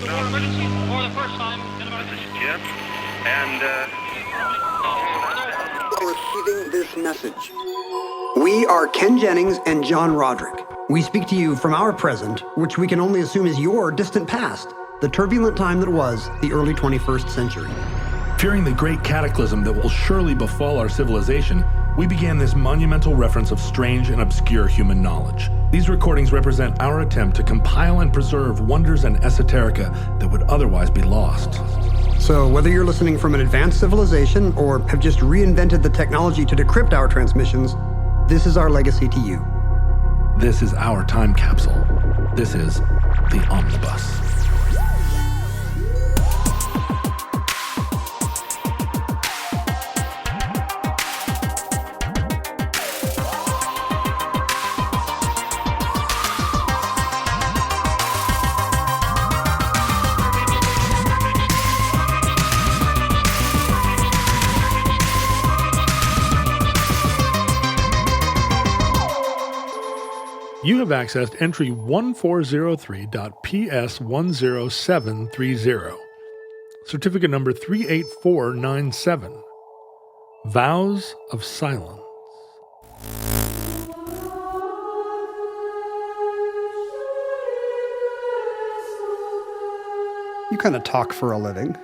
emergency for the first time in about... This is Jim, and Receiving this message. We are Ken Jennings and John Roderick. We speak to you from our present, which we can only assume is your distant past, the turbulent time that was the early 21st century. Fearing the great cataclysm that will surely befall our civilization, we began this monumental reference of strange and obscure human knowledge. These recordings represent our attempt to compile and preserve wonders and esoterica that would otherwise be lost. So whether you're listening from an advanced civilization or have just reinvented the technology to decrypt our transmissions, this is our legacy to you. This is our time capsule. This is the Omnibus. You have accessed entry 1403.PS10730. Certificate number 38497. Vows of Silence. You kind of talk for a living.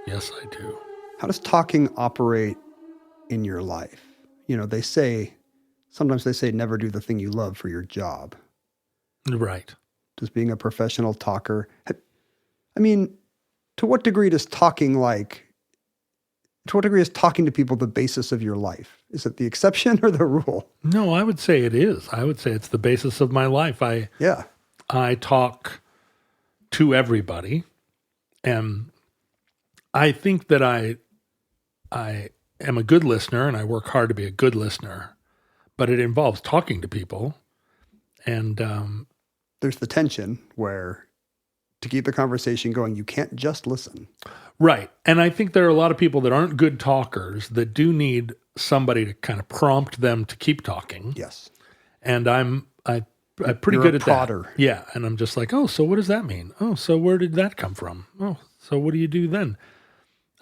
Yes, I do. How does talking operate in your life? You know, sometimes they say never do the thing you love for your job. Right. Does being a professional talker, to what degree is talking to people the basis of your life? Is it the exception or the rule? No, I would say it is. I would say it's the basis of my life. I talk to everybody, and I think that I am a good listener, and I work hard to be a good listener. But it involves talking to people, and there's the tension where to keep the conversation going, you can't just listen. Right. And I think there are a lot of people that aren't good talkers that do need somebody to kind of prompt them to keep talking. Yes. And I'm pretty good at prodder. That. Yeah. And I'm just like, oh, so what does that mean? Oh, so where did that come from? Oh, so what do you do then?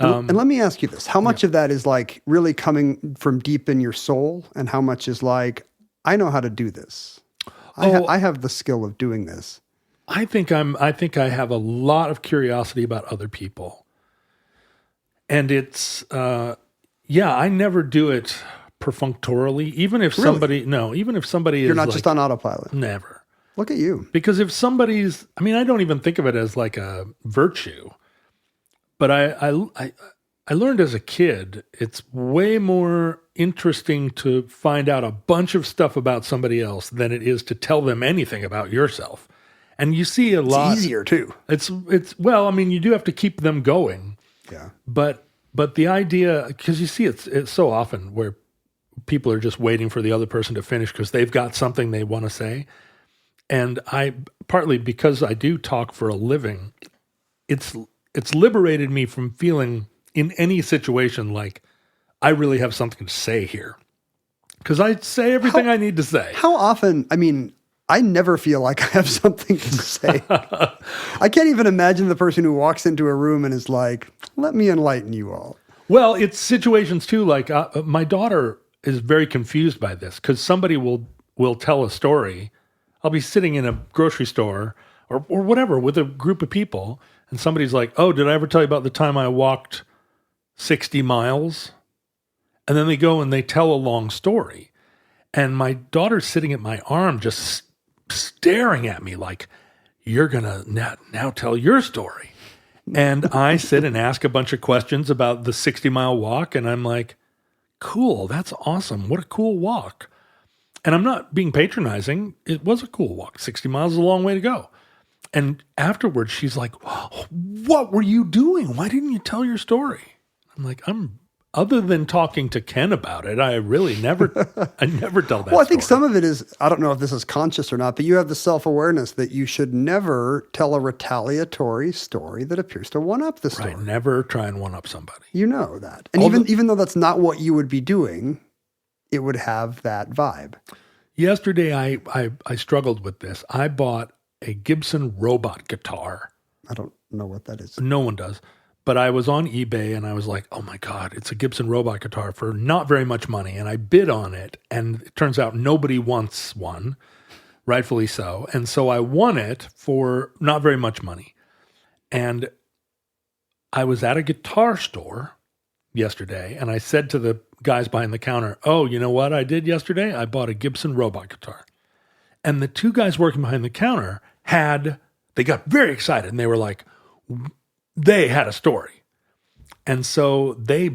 And let me ask you this. How much of that is like really coming from deep in your soul? And how much is like, I know how to do this. I have the skill of doing this. I think I have a lot of curiosity about other people. And it's, I never do it perfunctorily. Even if somebody You're not just on autopilot. Never. Look at you. Because if somebody's, I don't even think of it as like a virtue. But I learned as a kid, it's way more interesting to find out a bunch of stuff about somebody else than it is to tell them anything about yourself. And you see a lot. It's easier too. You do have to keep them going. Yeah. But the idea, because you see it's so often where people are just waiting for the other person to finish because they've got something they want to say. And partly because I do talk for a living, it's liberated me from feeling in any situation like I really have something to say here. Because I say everything I need to say. How often, I never feel like I have something to say. I can't even imagine the person who walks into a room and is like, let me enlighten you all. Well, it's situations too, like my daughter is very confused by this because somebody will tell a story. I'll be sitting in a grocery store or whatever with a group of people, and somebody's like, oh, did I ever tell you about the time I walked 60 miles? And then they go and they tell a long story. And my daughter's sitting at my arm just staring at me like, you're going to now tell your story. And I sit and ask a bunch of questions about the 60-mile walk, and I'm like, cool, that's awesome. What a cool walk. And I'm not being patronizing. It was a cool walk. 60 miles is a long way to go. And afterwards, she's like, what were you doing? Why didn't you tell your story? I'm like, other than talking to Ken about it, I never tell that Well, I think story. some of it is, I don't know if this is conscious or not, but you have the self-awareness that you should never tell a retaliatory story that appears to one-up the story. Right, never try and one-up somebody. You know that. And even though that's not what you would be doing, it would have that vibe. Yesterday, I struggled with this. I bought a Gibson robot guitar. I don't know what that is. No one does. But I was on eBay and I was like, oh my God, it's a Gibson robot guitar for not very much money. And I bid on it. And it turns out nobody wants one, rightfully so. And so I won it for not very much money. And I was at a guitar store yesterday and I said to the guys behind the counter, oh, you know what I did yesterday? I bought a Gibson robot guitar. And the two guys working behind the counter they got very excited and they were like, they had a story. And so they,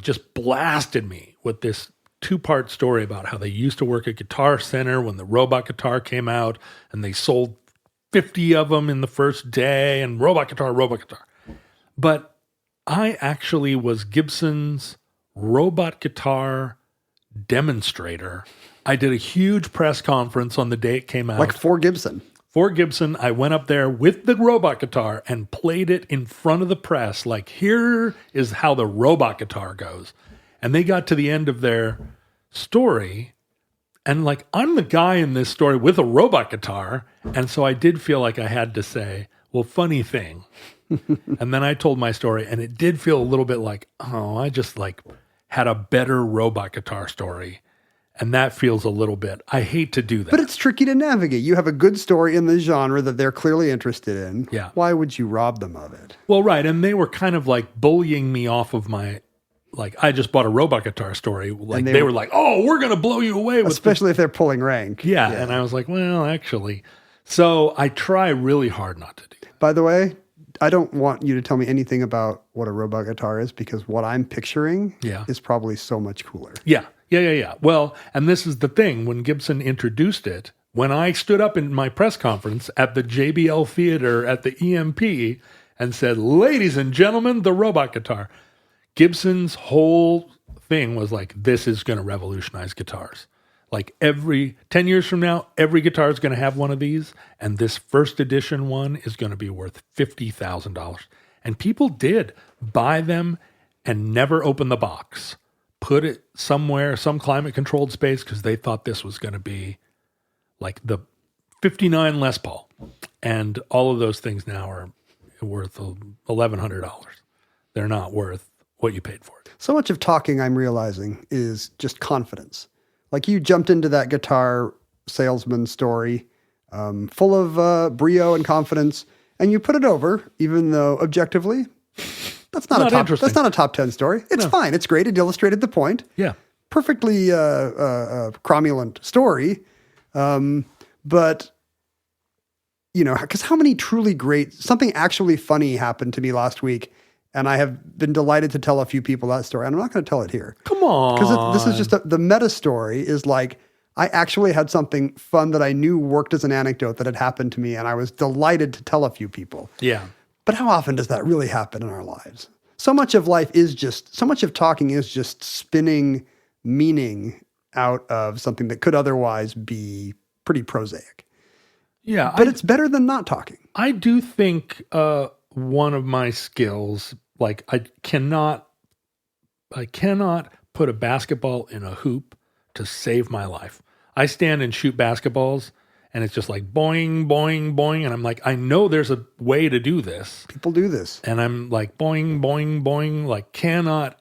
just blasted me with this 2-part story about how they used to work at Guitar Center when the robot guitar came out and they sold 50 of them in the first day and robot guitar. But I actually was Gibson's robot guitar demonstrator. I did a huge press conference on the day it came out. Like for Gibson. For Gibson, I went up there with the robot guitar and played it in front of the press. Like, here is how the robot guitar goes. And they got to the end of their story. And like, I'm the guy in this story with a robot guitar. And so I did feel like I had to say, well, funny thing. And then I told my story and it did feel a little bit like, oh, I just like had a better robot guitar story. And that feels a little bit, I hate to do that. But it's tricky to navigate. You have a good story in the genre that they're clearly interested in. Yeah. Why would you rob them of it? Well, right. And they were kind of like bullying me off of my, like, I just bought a robot guitar story. Like they were like, oh, we're going to blow you away with especially if they're pulling rank. Yeah. And I was like, well, actually. So I try really hard not to do that. By the way, I don't want you to tell me anything about what a robot guitar is because what I'm picturing is probably so much cooler. Yeah. Well, and this is the thing. When Gibson introduced it, when I stood up in my press conference at the JBL Theater at the EMP and said, ladies and gentlemen, the robot guitar, Gibson's whole thing was like, this is going to revolutionize guitars. Like 10 years from now, every guitar is going to have one of these. And this first edition one is going to be worth $50,000. And people did buy them and never open the box. Put it somewhere, some climate-controlled space, because they thought this was going to be like the 59 Les Paul. And all of those things now are worth $1,100. They're not worth what you paid for it. So much of talking, I'm realizing, is just confidence. Like you jumped into that guitar salesman story full of brio and confidence, and you put it over, even though objectively... That's not a top 10 story. It's fine. It's great. It illustrated the point. Yeah. Perfectly cromulent story. But, because how many truly great, something actually funny happened to me last week. And I have been delighted to tell a few people that story. And I'm not going to tell it here. Come on. Because this is just the meta story is like, I actually had something fun that I knew worked as an anecdote that had happened to me. And I was delighted to tell a few people. Yeah. But how often does that really happen in our lives? So much of talking is just spinning meaning out of something that could otherwise be pretty prosaic. Yeah. But it's better than not talking. I do think one of my skills, like I cannot put a basketball in a hoop to save my life. I stand and shoot basketballs and it's just like boing, boing, boing. And I'm like, I know there's a way to do this. People do this. And I'm like, boing, boing, boing. Like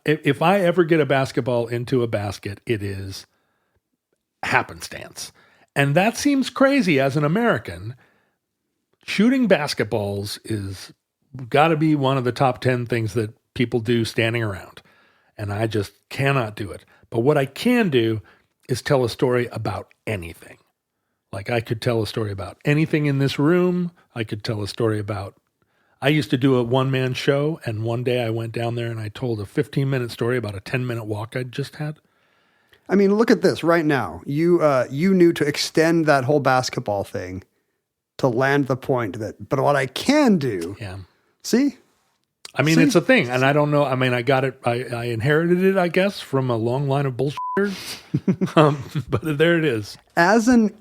if I ever get a basketball into a basket, it is happenstance. And that seems crazy as an American. Shooting basketballs is got to be one of the top 10 things that people do standing around. And I just cannot do it. But what I can do is tell a story about anything. Like I could tell a story about anything in this room. I could tell a story I used to do a one-man show, and one day I went down there and I told a 15-minute story about a 10-minute walk I'd just had. I mean, look at this right now. You knew to extend that whole basketball thing to land the point but what I can do. Yeah. See? I mean, it's a thing, and I don't know. I mean, I got it. I inherited it, I guess, from a long line of bullshitters. But there it is. As an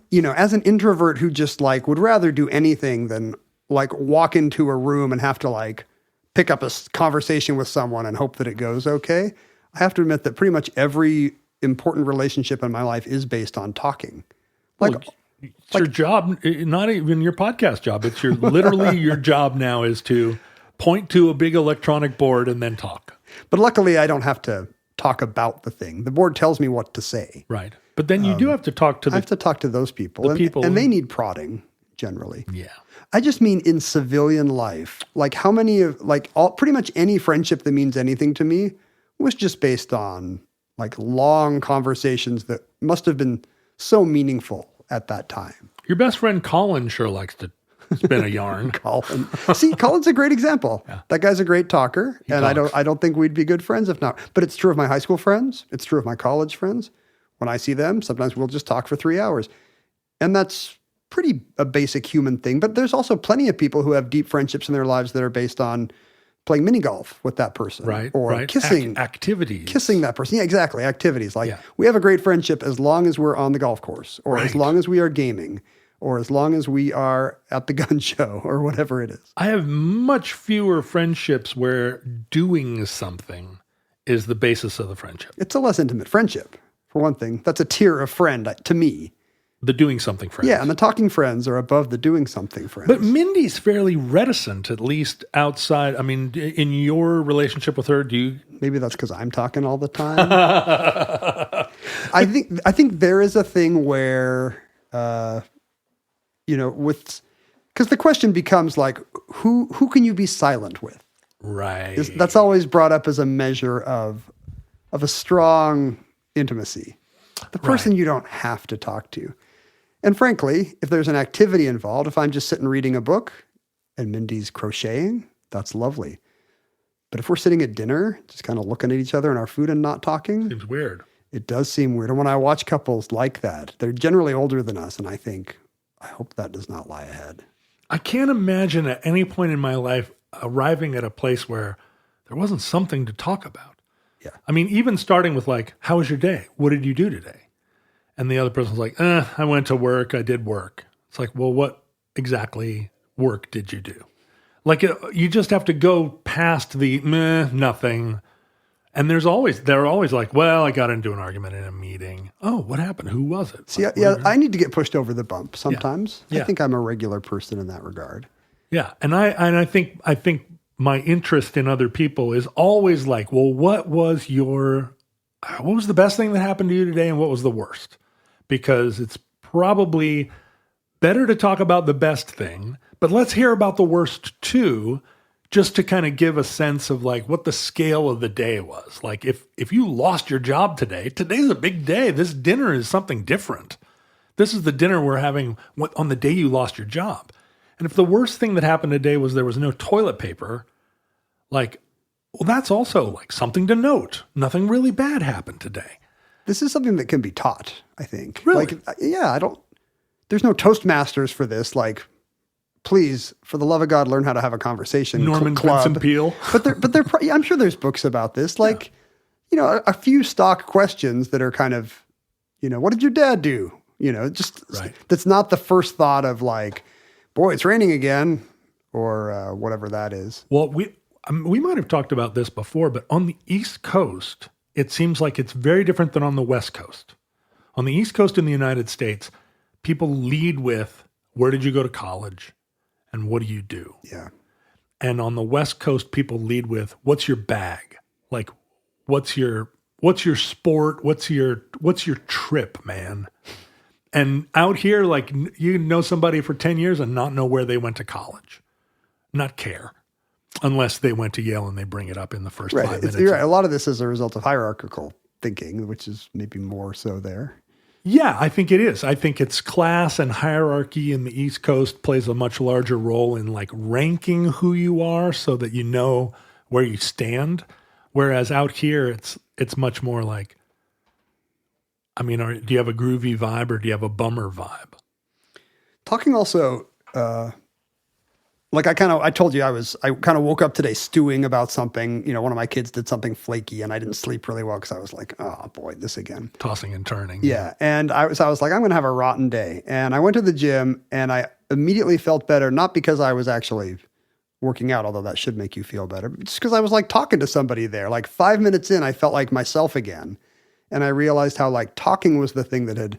introvert who just like would rather do anything than like walk into a room and have to like pick up a conversation with someone and hope that it goes okay. I have to admit that pretty much every important relationship in my life is based on talking. Like It's your job, not even your podcast job. It's literally your job now is to point to a big electronic board and then talk. But luckily, I don't have to talk about the thing. The board tells me what to say. Right. But then you do have to talk to I have to talk to those people. And they need prodding, generally. Yeah. I just mean in civilian life, like how many of, like pretty much any friendship that means anything to me was just based on like long conversations that must have been so meaningful at that time. Your best friend Colin sure likes to spin a yarn. Colin. See, Colin's a great example. Yeah. That guy's a great talker. I don't think we'd be good friends if not. But it's true of my high school friends. It's true of my college friends. When I see them, sometimes we'll just talk for 3 hours. And that's pretty a basic human thing. But there's also plenty of people who have deep friendships in their lives that are based on playing mini golf with that person. Right. Or kissing. Activities. Kissing that person. Yeah, exactly. Activities. Like we have a great friendship as long as we're on the golf course or as long as we are gaming or as long as we are at the gun show or whatever it is. I have much fewer friendships where doing something is the basis of the friendship. It's a less intimate friendship. For one thing, that's a tier of friend to me. The doing something friends. Yeah, and the talking friends are above the doing something friends. But Mindy's fairly reticent, at least outside. I mean, in your relationship with her, do you? Maybe that's because I'm talking all the time. I think there is a thing where, because the question becomes like, who can you be silent with? Right. That's always brought up as a measure of a strong intimacy. The person you don't have to talk to. And frankly, if there's an activity involved, if I'm just sitting reading a book and Mindy's crocheting, that's lovely. But if we're sitting at dinner, just kind of looking at each other and our food and not talking. Seems weird. It does seem weird. And when I watch couples like that, they're generally older than us. And I think, I hope that does not lie ahead. I can't imagine at any point in my life arriving at a place where there wasn't something to talk about. Yeah. I mean, even starting with like, how was your day? What did you do today? And the other person's like, I went to work. I did work. It's like, well, what exactly work did you do? Like, you just have to go past the nothing. And they're always like, well, I got into an argument in a meeting. Oh, what happened? Who was it? See, I need to get pushed over the bump sometimes. Yeah. I think I'm a regular person in that regard. Yeah. And I think my interest in other people is always like, well, what was the best thing that happened to you today and what was the worst? Because it's probably better to talk about the best thing, but let's hear about the worst too, just to kind of give a sense of like what the scale of the day was. Like if you lost your job today's a big day. This dinner is something different. This is the dinner we're having on the day you lost your job. And if the worst thing that happened today was there was no toilet paper, like, well, that's also like something to note. Nothing really bad happened today. This is something that can be taught, I think. Really? There's no Toastmasters for this. Like, please, for the love of God, learn how to have a conversation. Norman Vincent Peale. I'm sure there's books about this. Like, a few stock questions that are kind of, what did your dad do? That's not the first thought of like, boy, it's raining again, or whatever that is. Well, we might have talked about this before, but on the East Coast, it seems like it's very different than on the West Coast. On the East Coast in the United States, people lead with, where did you go to college and what do you do? Yeah. And on the West Coast, people lead with, what's your bag? Like, what's your sport? What's your trip, man? And out here, like, you know somebody for 10 years and not know where they went to college. Not care. Unless they went to Yale and they bring it up in the first 5 minutes. You're right. A lot of this is a result of hierarchical thinking, which is maybe more so there. Yeah, I think it is. I think it's class and hierarchy in the East Coast plays a much larger role in like ranking who you are so that you know where you stand. Whereas out here, it's much more like, I mean, do you have a groovy vibe or do you have a bummer vibe? Talking also, like I told you, I kind of woke up today stewing about something. One of my kids did something flaky and I didn't sleep really well because I was like, oh boy, this again. Tossing and turning. Yeah. And I was like, I'm going to have a rotten day. And I went to the gym and I immediately felt better, not because I was actually working out, although that should make you feel better, but just because I was like talking to somebody there. Like 5 minutes in, I felt like myself again. And I realized how like talking was the thing that had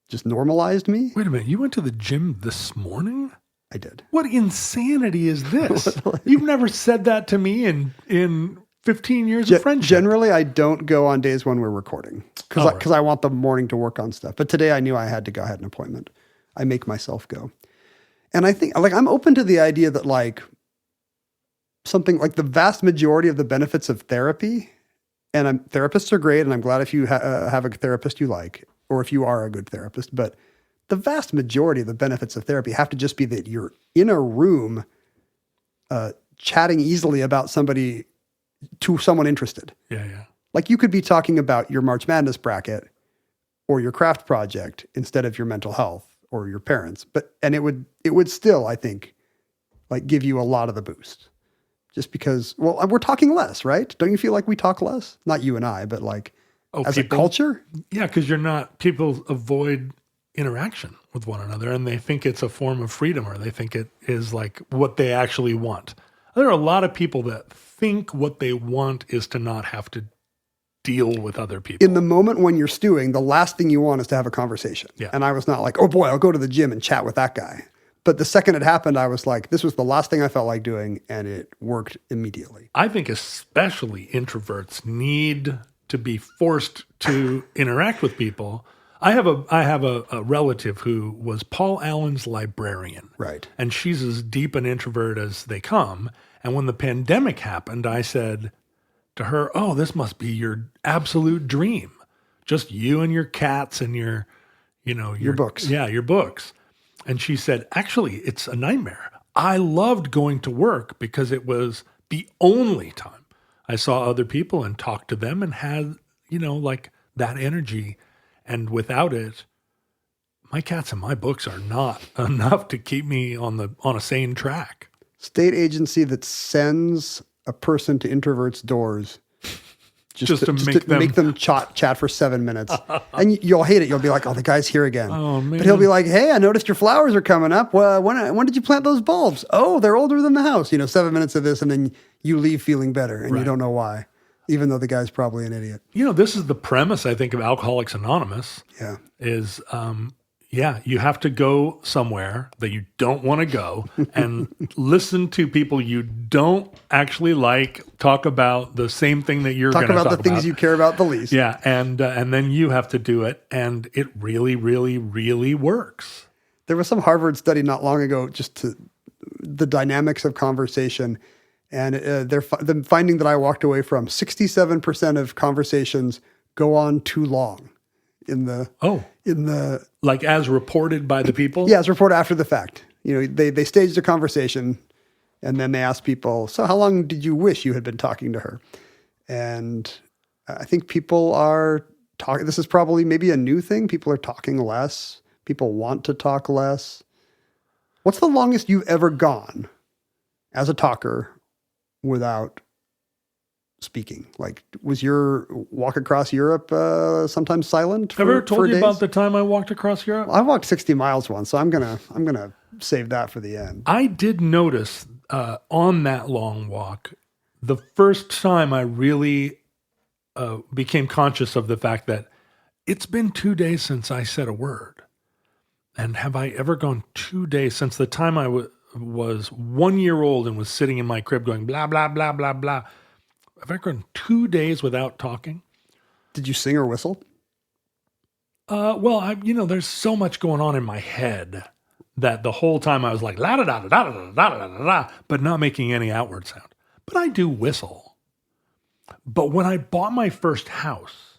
just normalized me. Wait a minute. You went to the gym this morning? I did. What insanity is this? You've never said that to me in 15 years of friendship. Generally, I don't go on days when we're recording because I want the morning to work on stuff. But today I knew I had to go. I had an appointment. I make myself go. And I think I'm open to the idea that something like the vast majority of the benefits of therapy, and therapists are great. And I'm glad if you have a therapist you like, or if you are a good therapist, but the vast majority of the benefits of therapy have to just be that you're in a room chatting easily about somebody to someone interested. Yeah, yeah. Like you could be talking about your March Madness bracket or your craft project instead of your mental health or your parents. And it would still, I think, give you a lot of the boost. Just because, we're talking less, right? Don't you feel like we talk less? Not you and I, but as a culture? Yeah, because people avoid interaction with one another and they think it's a form of freedom or they think it is what they actually want. There are a lot of people that think what they want is to not have to deal with other people. In the moment when you're stewing, the last thing you want is to have a conversation. Yeah. And I was not like, oh boy, I'll go to the gym and chat with that guy. But the second it happened, I was like, this was the last thing I felt like doing, and it worked immediately. I think especially introverts need to be forced to interact with people. I have a relative who was Paul Allen's librarian. Right. And she's as deep an introvert as they come. And when the pandemic happened, I said to her, oh, this must be your absolute dream. Just you and your cats and your books. Yeah, your books. And she said, actually, it's a nightmare. I loved going to work because it was the only time I saw other people and talked to them and had, that energy. And without it, my cats and my books are not enough to keep me on a sane track. State agency that sends a person to introverts' doors just to make them chat for 7 minutes. And you'll hate it. You'll be like, oh, the guy's here again. Oh, man. But he'll be like, hey, I noticed your flowers are coming up. Well, when did you plant those bulbs? Oh, they're older than the house. 7 minutes of this, and then you leave feeling better, and you don't know why, even though the guy's probably an idiot. This is the premise, I think, of Alcoholics Anonymous. Yeah. Is, you have to go somewhere that you don't want to go and listen to people you don't actually like talk about the same thing that you're going to talk about. Talk about the things you care about the least. Yeah, and then you have to do it, and it really, really, really works. There was some Harvard study not long ago just to the dynamics of conversation, and the finding that I walked away from, 67% of conversations go on too long. As reported by the people? Yeah, as reported after the fact. They staged a conversation and then they asked people, so how long did you wish you had been talking to her? And I think people are talking, this is probably maybe a new thing. People are talking less. People want to talk less. What's the longest you've ever gone as a talker without speaking? Was your walk across Europe sometimes silent? Have I ever told you about the time I walked across Europe? I walked 60 miles once, so I'm gonna save that for the end. I did notice on that long walk, the first time I really became conscious of the fact that it's been 2 days since I said a word. And have I ever gone 2 days since the time I was 1 year old and was sitting in my crib going blah, blah, blah, blah, blah. Have I gone 2 days without talking? Did you sing or whistle? There's so much going on in my head that the whole time I was like, la da da da da da da da da da, but not making any outward sound. But I do whistle. But when I bought my first house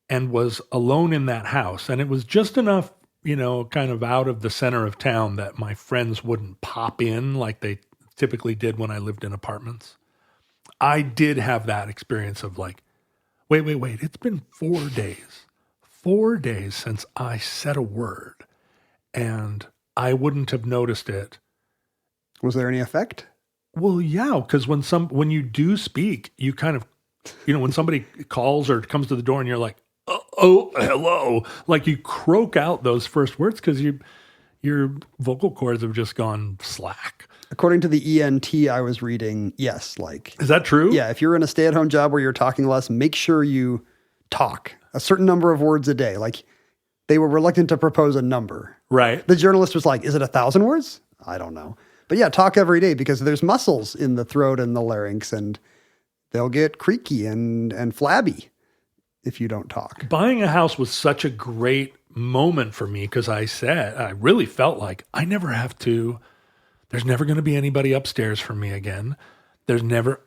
and was alone in that house, and it was just enough, kind of out of the center of town that my friends wouldn't pop in like they typically did when I lived in apartments. I did have that experience of wait, it's been 4 days. 4 days since I said a word, and I wouldn't have noticed it. Was there any effect? Well, yeah, because when you do speak, you kind of, when somebody calls or comes to the door and you're like, oh, hello, you croak out those first words because your vocal cords have just gone slack. According to the ENT I was reading, yes. Is that true? Yeah, if you're in a stay-at-home job where you're talking less, make sure you talk a certain number of words a day. They were reluctant to propose a number. Right. The journalist was like, is it 1,000 words? I don't know. But yeah, talk every day because there's muscles in the throat and the larynx, and they'll get creaky and flabby if you don't talk. Buying a house was such a great moment for me because I really felt like I never have to, there's never going to be anybody upstairs for me again. There's never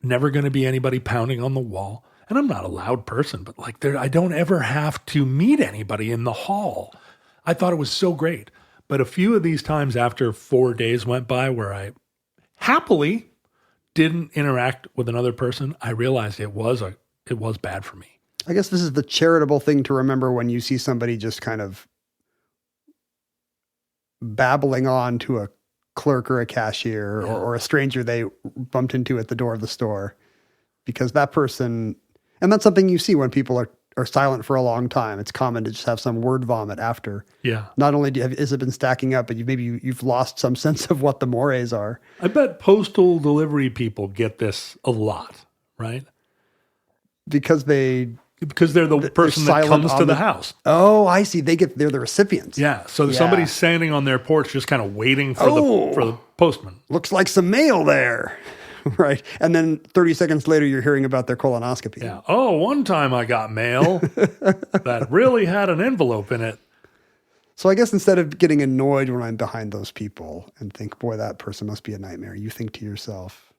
going to be anybody pounding on the wall. And I'm not a loud person, but like I don't ever have to meet anybody in the hall. I thought it was so great. But a few of these times after 4 days went by where I happily didn't interact with another person, I realized it was bad for me. I guess this is the charitable thing to remember when you see somebody just kind of babbling on to a clerk or a cashier or a stranger they bumped into at the door of the store. Because that person, and that's something you see when people are silent for a long time. It's common to just have some word vomit after. Yeah. Not only has it been stacking up, but you've lost some sense of what the mores are. I bet postal delivery people get this a lot, right? Because they're the person that comes to the house. Oh, I see. They're the recipients. Yeah. So somebody's standing on their porch just kind of waiting for the postman. Looks like some mail there. Right. And then 30 seconds later, you're hearing about their colonoscopy. Yeah. Oh, one time I got mail that really had an envelope in it. So I guess instead of getting annoyed when I'm behind those people and think, boy, that person must be a nightmare, you think to yourself,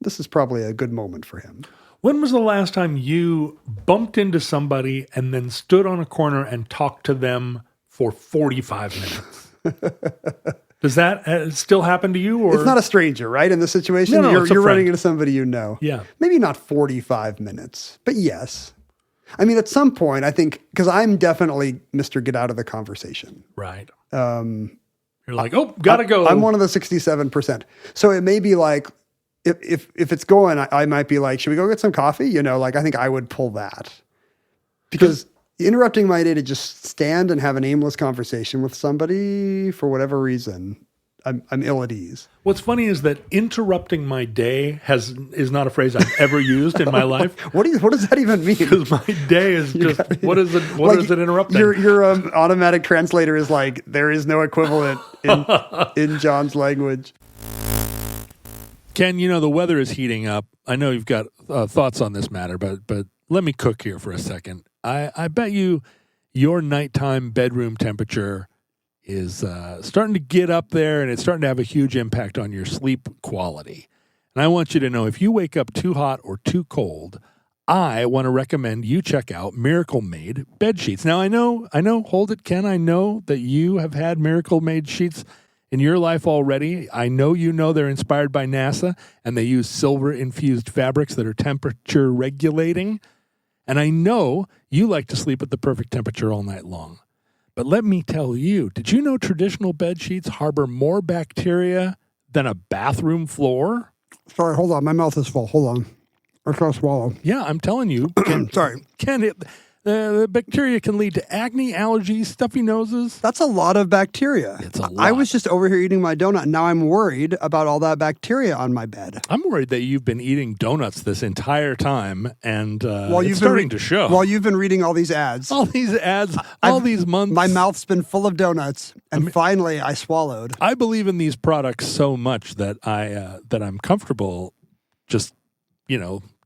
this is probably a good moment for him. When was the last time you bumped into somebody and then stood on a corner and talked to them for 45 minutes? Does that still happen to you? Or? It's not a stranger, right? In this situation, No, you're running into somebody you know. Yeah. Maybe not 45 minutes, but yes. I mean, at some point, I think, because I'm definitely Mr. Get out of the conversation. Right. You're like, oh, gotta go. I'm one of the 67%. So it may be like, if it's going, I might be like, should we go get some coffee? You know, like I think I would pull that. Because interrupting my day to just stand and have an aimless conversation with somebody for whatever reason, I'm ill at ease. What's funny is that interrupting my day is not a phrase I've ever used in my life. What does that even mean? Because my day is just what is it interrupting? Your automatic translator is like there is no equivalent in John's language. Ken, the weather is heating up. I know you've got thoughts on this matter, but let me cook here for a second. I bet your nighttime bedroom temperature is starting to get up there, and it's starting to have a huge impact on your sleep quality. And I want you to know, if you wake up too hot or too cold, I want to recommend you check out Miracle Made bed sheets. Now, I know, hold it, Ken, I know that you have had Miracle Made sheets in your life already. I know they're inspired by NASA, and they use silver-infused fabrics that are temperature regulating. And I know you like to sleep at the perfect temperature all night long. But let me tell you, did you know traditional bed sheets harbor more bacteria than a bathroom floor? Sorry, hold on. My mouth is full. Hold on. I can't swallow. Yeah, I'm telling you. Sorry. The bacteria can lead to acne, allergies, stuffy noses. That's a lot of bacteria. It's a lot. I was just over here eating my donut, and now I'm worried about all that bacteria on my bed. I'm worried that you've been eating donuts this entire time, and it's starting to show. While you've been reading all these ads. All these months. My mouth's been full of donuts, and finally I swallowed. I believe in these products so much that I'm comfortable just,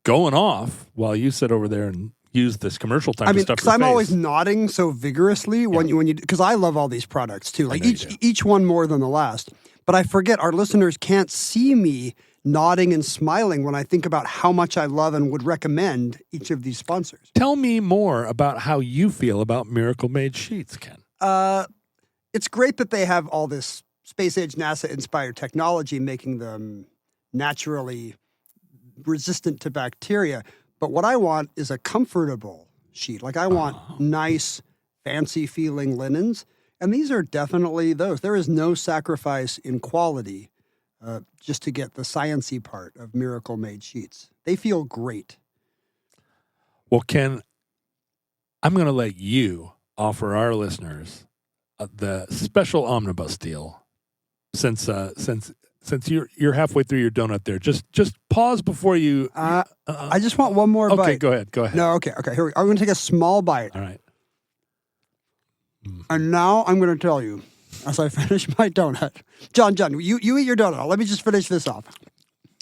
going off while you sit over there and use this commercial time to stuff your face. Because I'm always nodding so vigorously when you because I love all these products too. Like each one more than the last. But I forget our listeners can't see me nodding and smiling when I think about how much I love and would recommend each of these sponsors. Tell me more about how you feel about Miracle Made sheets, Ken. It's great that they have all this space-age NASA-inspired technology making them naturally resistant to bacteria. But what I want is a comfortable sheet. Like I want nice, fancy-feeling linens. And these are definitely those. There is no sacrifice in quality just to get the science-y part of Miracle Made sheets. They feel great. Well, Ken, I'm going to let you offer our listeners the special omnibus deal. Since you're halfway through your donut there, just pause before you. I just want one more bite. Okay, go ahead. No, okay. Here I'm going to take a small bite. All right. And now I'm going to tell you, as I finish my donut. John, you eat your donut. Let me just finish this off.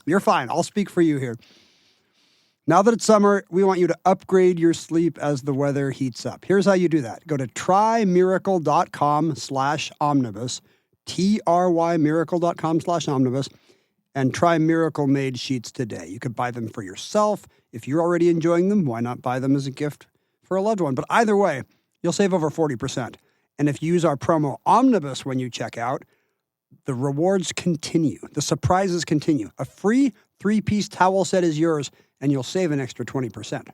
You're fine. I'll speak for you here. Now that it's summer, we want you to upgrade your sleep as the weather heats up. Here's how you do that. Go to trymiracle.com/omnibus, trymiracle.com/omnibus, and try Miracle Made sheets today. You could buy them for yourself. If you're already enjoying them, why not buy them as a gift for a loved one? But either way, you'll save over 40%. And if you use our promo Omnibus when you check out, the rewards continue. The surprises continue. A free 3-piece towel set is yours, and you'll save an extra 20%.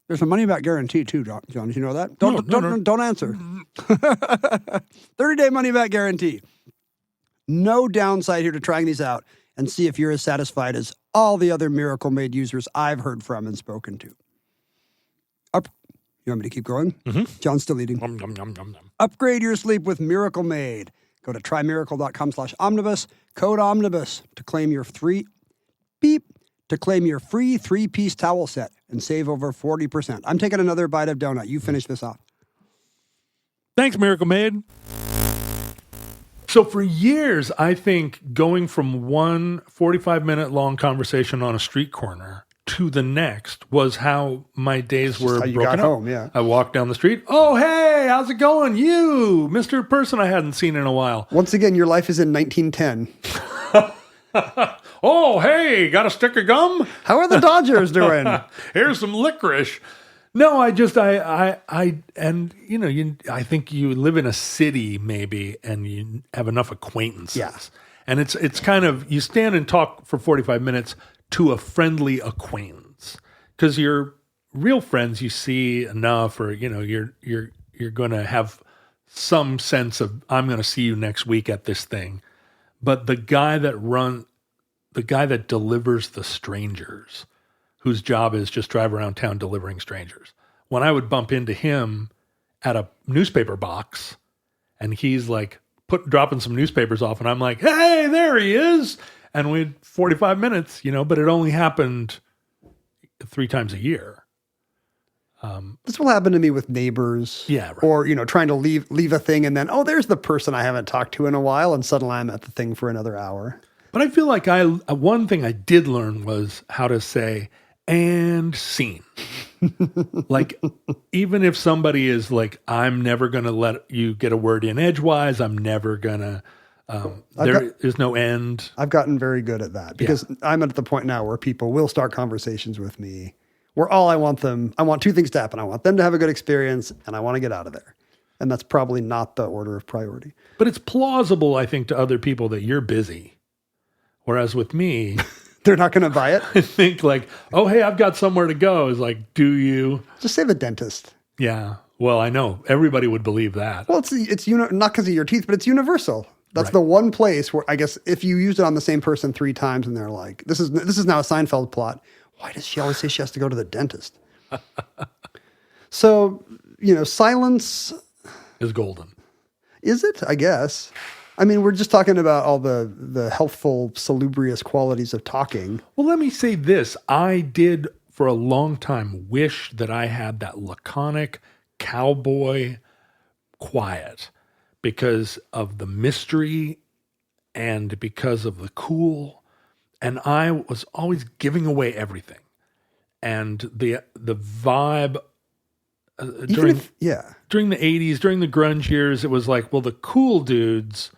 There's a money-back guarantee, too, John. Did you know that? Don't answer. 30-day money-back guarantee. No downside here to trying these out and see if you're as satisfied as all the other Miracle Made users I've heard from and spoken to. You want me to keep going? Mm-hmm. John's still eating. Upgrade your sleep with Miracle Made. Go to trymiracle.com/omnibus, code omnibus to claim your free 3-piece towel set and save over 40%. I'm taking another bite of donut. You finish this off. Thanks, Miracle Made. So for years, I think going from one 45-minute long conversation on a street corner to the next was how my days were broken got up. home, yeah. I walked down the street. Oh, hey, how's it going? You, Mr. Person I hadn't seen in a while. Once again, your life is in 1910. Oh, hey, got a stick of gum? How are the Dodgers doing? Here's some licorice. No, I think you live in a city maybe, and you have enough acquaintances. Yes. And it's kind of, you stand and talk for 45 minutes to a friendly acquaintance, because your real friends you see enough, or you're going to have some sense of, I'm going to see you next week at this thing. But the guy that delivers the strangers, whose job is just drive around town delivering strangers. When I would bump into him at a newspaper box, and he's like dropping some newspapers off, and I'm like, hey, there he is. And we had 45 minutes, but it only happened 3 times a year. This will happen to me with neighbors. Yeah, right. Or, trying to leave a thing, and then, there's the person I haven't talked to in a while, and suddenly I'm at the thing for another hour. But I feel like one thing I did learn was how to say, and scene. Like, even if somebody is like, I'm never going to let you get a word in edgewise, I'm never going to, there is no end. I've gotten very good at that, because I'm at the point now where people will start conversations with me where I want 2 things to happen. I want them to have a good experience, and I want to get out of there. And that's probably not the order of priority. But it's plausible, I think, to other people that you're busy. Whereas with me, they're not going to buy it. I think like, oh, hey, I've got somewhere to go. Is like, do you? Just say the dentist. Yeah. Well, I know everybody would believe that. Well, it's not because of your teeth, but it's universal. That's right. The one place where, I guess, if you used it on the same person 3 times and they're like, this is now a Seinfeld plot. Why does she always say she has to go to the dentist? So, silence is golden. Is it? I guess. I mean, we're just talking about all the healthful, salubrious qualities of talking. Well, let me say this. I did, for a long time, wish that I had that laconic cowboy quiet because of the mystery and because of the cool. And I was always giving away everything. And the vibe during the 80s, during the grunge years, it was like, well, the cool dudes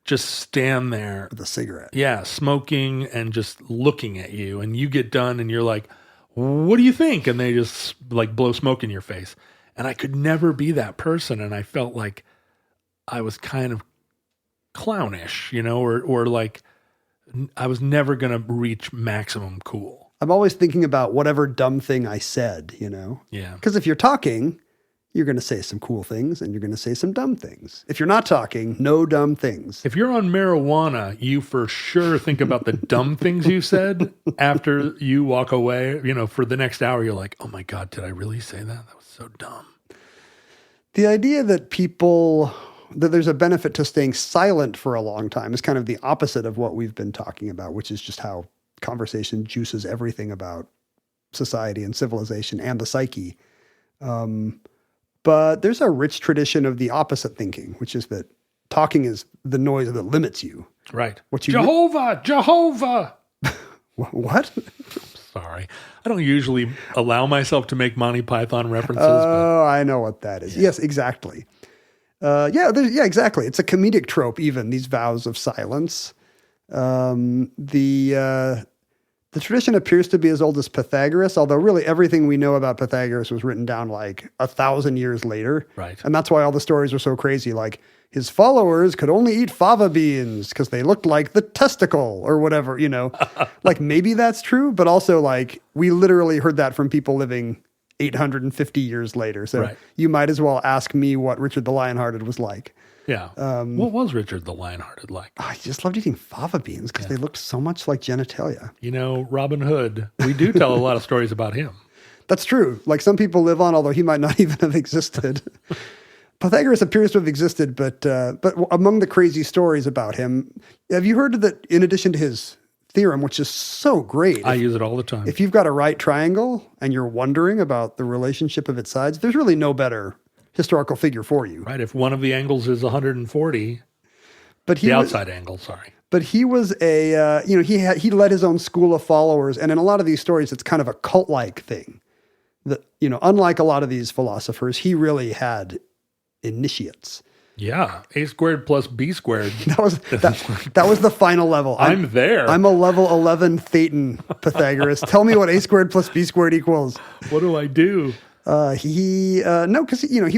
just stand there with a cigarette. Yeah, smoking and just looking at you. And you get done and you're like, what do you think? And they just like blow smoke in your face. And I could never be that person. And I felt like I was kind of clownish, or like I was never going to reach maximum cool. I'm always thinking about whatever dumb thing I said, Yeah. Because if you're talking, you're going to say some cool things and you're going to say some dumb things. If you're not talking, no dumb things. If you're on marijuana, you for sure think about the dumb things you said after you walk away. For the next hour, you're like, oh my God, did I really say that? That was so dumb. The idea that there's a benefit to staying silent for a long time is kind of the opposite of what we've been talking about, which is just how conversation juices everything about society and civilization and the psyche. But But there's a rich tradition of the opposite thinking, which is that talking is the noise that limits you. Right. What you Jehovah! What? Sorry. I don't usually allow myself to make Monty Python references. Oh, I know what that is. Yeah. Yes, exactly. Yeah, exactly. It's a comedic trope, even, these vows of silence. The tradition appears to be as old as Pythagoras, although really everything we know about Pythagoras was written down like 1,000 years later. Right. And that's why all the stories are so crazy. Like his followers could only eat fava beans because they looked like the testicle or whatever, like maybe that's true, but also like we literally heard that from people living 850 years later. So you might as well ask me what Richard the Lionhearted was like. Yeah. What was Richard the Lionhearted like? I just loved eating fava beans because they looked so much like genitalia. Robin Hood. We do tell a lot of stories about him. That's true. Like some people live on, although he might not even have existed. Pythagoras appears to have existed, but among the crazy stories about him, have you heard that in addition to his theorem, which is so great. I use it all the time. If you've got a right triangle and you're wondering about the relationship of its sides, there's really no better historical figure for you. Right. If one of the angles is 140, but outside angle, sorry. But he was he led his own school of followers. And in a lot of these stories, it's kind of a cult-like thing that, unlike a lot of these philosophers, he really had initiates. Yeah, a squared plus b squared. That was the final level. I'm there. I'm a level 11 Thetan Pythagoras. Tell me what a squared plus b squared equals. What do I do? Because he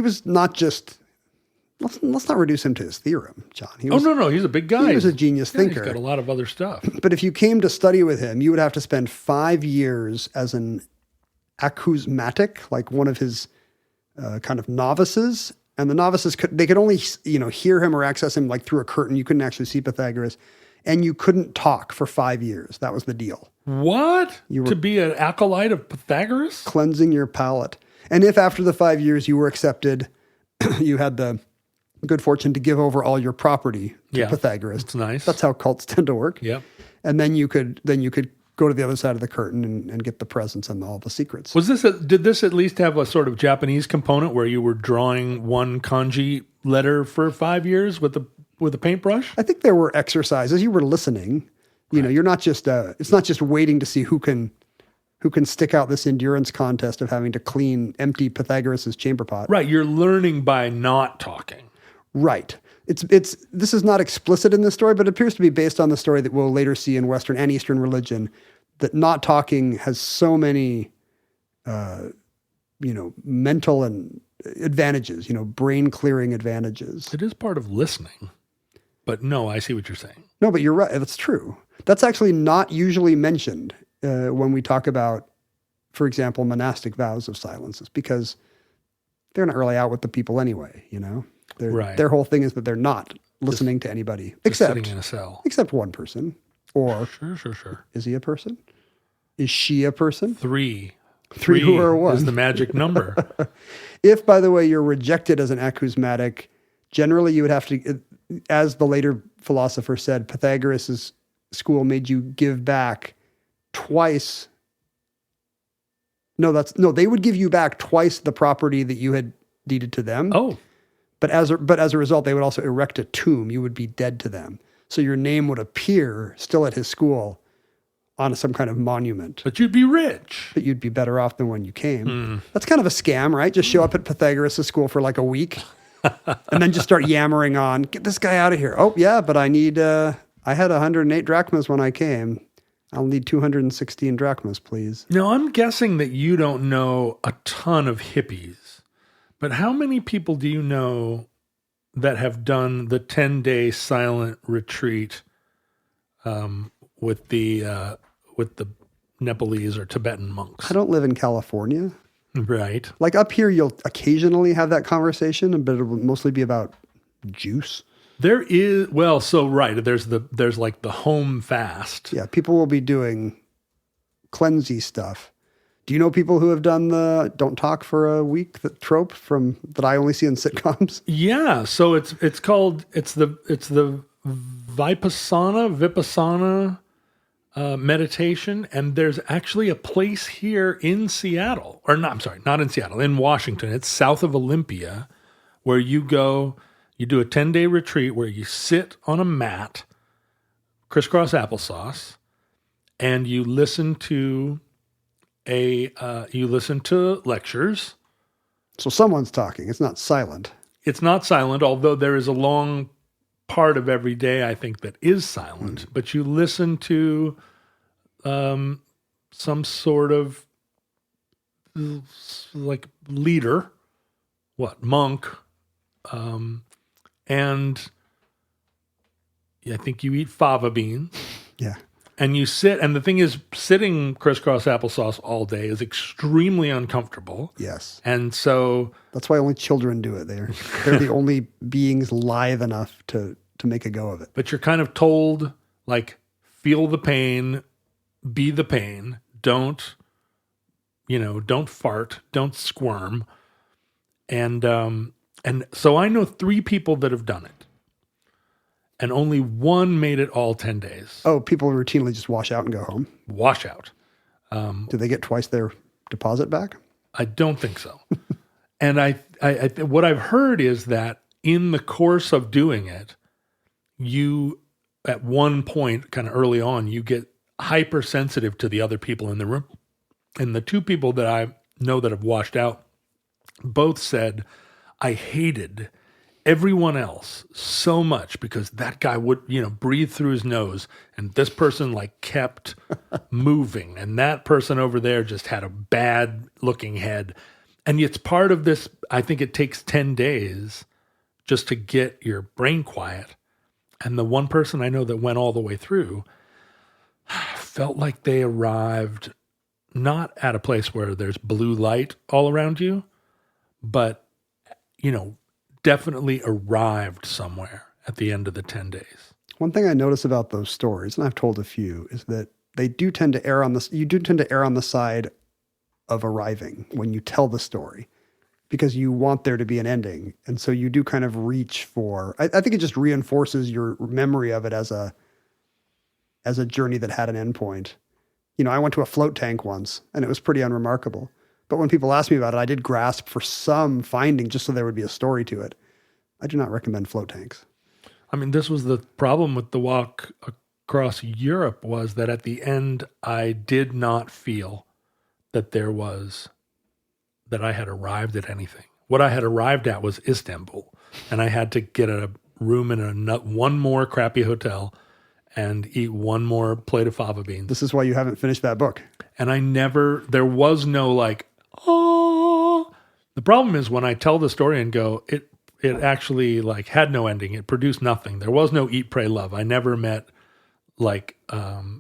was not just. Let's not reduce him to his theorem, John. No, he's a big guy. He was a genius thinker. He's got a lot of other stuff. But if you came to study with him, you would have to spend 5 years as an acousmatic, like one of his kind of novices. And the novices could only hear him or access him like through a curtain. You couldn't actually see Pythagoras, and you couldn't talk for 5 years. That was the deal. What? To be an acolyte of Pythagoras? Cleansing your palate. And if after the 5 years you were accepted, you had the good fortune to give over all your property to Pythagoras. That's nice. That's how cults tend to work. Yeah. And then you could go to the other side of the curtain and get the presents and all the secrets. Did this at least have a sort of Japanese component where you were drawing one kanji letter for 5 years with a paintbrush? I think there were exercises. You were listening. You're not just it's not just waiting to see who can stick out this endurance contest of having to clean empty Pythagoras' chamber pot. Right. You're learning by not talking. Right. This is not explicit in this story, but it appears to be based on the story that we'll later see in Western and Eastern religion, that not talking has so many, mental and advantages, brain clearing advantages. It is part of listening, but no, I see what you're saying. No, but you're right. That's true. That's actually not usually mentioned when we talk about, for example, monastic vows of silences, because they're not really out with the people anyway, Their whole thing is that they're not listening to anybody except sitting in a cell. Except one person. Or sure. Is he a person? Is she a person? Three or one is the magic number. If, by the way, you're rejected as an acousmatic, generally you would have to, as the later philosopher said, Pythagoras' school made you give back twice. They would give you back twice the property that you had deeded to them. Oh. But as a result, they would also erect a tomb. You would be dead to them. So your name would appear still at his school on some kind of monument. But you'd be rich. But you'd be better off than when you came. That's kind of a scam, right? Just show up at Pythagoras' school for like a week and then just start yammering on, get this guy out of here. Oh, yeah, but I had 108 drachmas when I came. I'll need 216 drachmas, please. Now, I'm guessing that you don't know a ton of hippies. But how many people do you know that have done the 10-day silent retreat with the Nepalese or Tibetan monks? I don't live in California. Right. Like up here, you'll occasionally have that conversation, but it'll mostly be about juice. There is, there's like the home fast. Yeah, people will be doing cleansy stuff. Do you know people who have done the don't talk for a week trope that I only see in sitcoms? Yeah, so it's the Vipassana meditation. And there's actually a place here in Seattle, or not, I'm sorry, not in Seattle, in Washington. It's south of Olympia, where you go, you do a 10-day retreat where you sit on a mat, crisscross applesauce, and you listen to lectures. So someone's talking. It's not silent. It's not silent, although there is a long part of every day, I think, that is silent. But you listen to some sort of like leader, monk, and I think you eat fava beans. Yeah. And you sit, and the thing is, sitting crisscross applesauce all day is extremely uncomfortable. Yes. And so that's why only children do it. They're the only beings lithe enough to make a go of it. But you're kind of told, like, feel the pain, be the pain, don't fart, don't squirm. And so I know 3 people that have done it. And only one made it all 10 days. Oh, people routinely just wash out and go home? Wash out. Do they get twice their deposit back? I don't think so. And I what I've heard is that in the course of doing it, you, at one point, kind of early on, you get hypersensitive to the other people in the room. And the 2 people that I know that have washed out both said, I hated everyone else so much because that guy would, breathe through his nose, and this person kept moving, and that person over there just had a bad looking head. And it's part of this. I think it takes 10 days just to get your brain quiet. And the one person I know that went all the way through felt like they arrived not at a place where there's blue light all around you, but, definitely arrived somewhere at the end of the 10 days. One thing I notice about those stories, and I've told a few, is that you do tend to err on the side of arriving when you tell the story, because you want there to be an ending. And so you do kind of reach for, I think it just reinforces your memory of it as a journey that had an endpoint. I went to a float tank once and it was pretty unremarkable. But when people ask me about it, I did grasp for some finding just so there would be a story to it. I do not recommend float tanks. I mean, this was the problem with the walk across Europe, was that at the end, I did not feel that I had arrived at anything. What I had arrived at was Istanbul, and I had to get a room in one more crappy hotel and eat one more plate of fava beans. This is why you haven't finished that book. And there was no oh. The problem is when I tell the story and go, it actually had no ending. It produced nothing. There was no eat, pray, love. I never met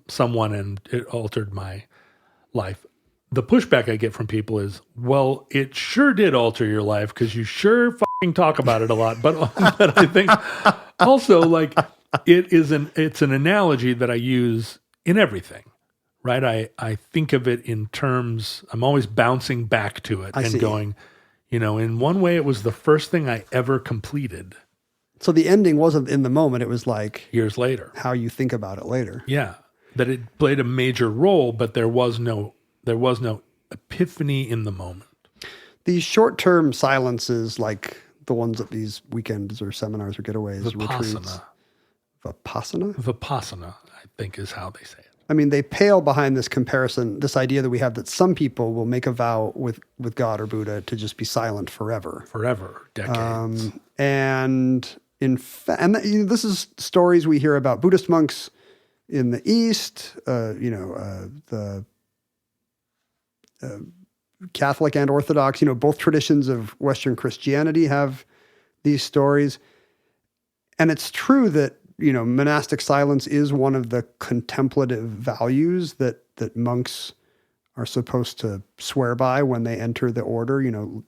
someone and it altered my life. The pushback I get from people is, well, it sure did alter your life because you sure fucking talk about it a lot. But I think also it's an analogy that I use in everything. Right. I think of it in terms, I'm always bouncing back to it and going, in one way, it was the first thing I ever completed. So the ending wasn't in the moment. It was years later, how you think about it later. Yeah. That it played a major role, but there was no epiphany in the moment. These short-term silences, like the ones at these weekends or seminars or getaways, retreats. Vipassana, I think is how they say it. I mean, they pale behind this comparison, this idea that we have that some people will make a vow with God or Buddha to just be silent forever. Forever, decades. This is stories we hear about Buddhist monks in the East, the Catholic and Orthodox, both traditions of Western Christianity have these stories. And it's true that, monastic silence is one of the contemplative values that monks are supposed to swear by when they enter the order, a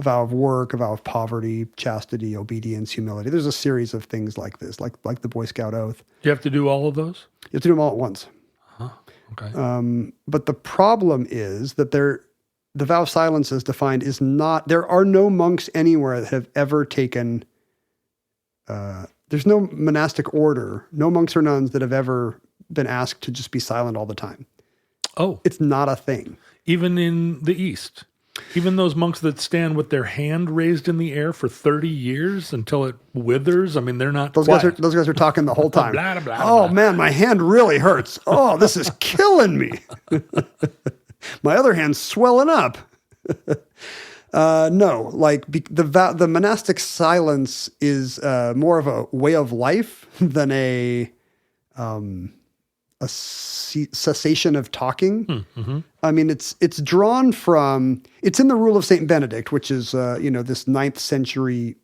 vow of work, a vow of poverty, chastity, obedience, humility. There's a series of things like this, like the Boy Scout oath. Do you have to do all of those? You have to do them all at once. Huh. Okay. But the problem is that the vow of silence as defined is not, there are no monks anywhere that have ever taken, there's no monastic order, no monks or nuns that have ever been asked to just be silent all the time. Oh, It's not a thing. even in the East. Even those monks that stand with their hand raised in the air for 30 years until it withers. I mean, they're not Those quiet. guys are talking the whole time. Blah, blah, blah, oh blah. man, my hand really hurts. Oh, this is killing me. My other hand's swelling up. No, like the monastic silence is more of a way of life than a cessation of talking. Mm-hmm. I mean, it's drawn from, it's in the Rule of Saint Benedict, which is this 9th century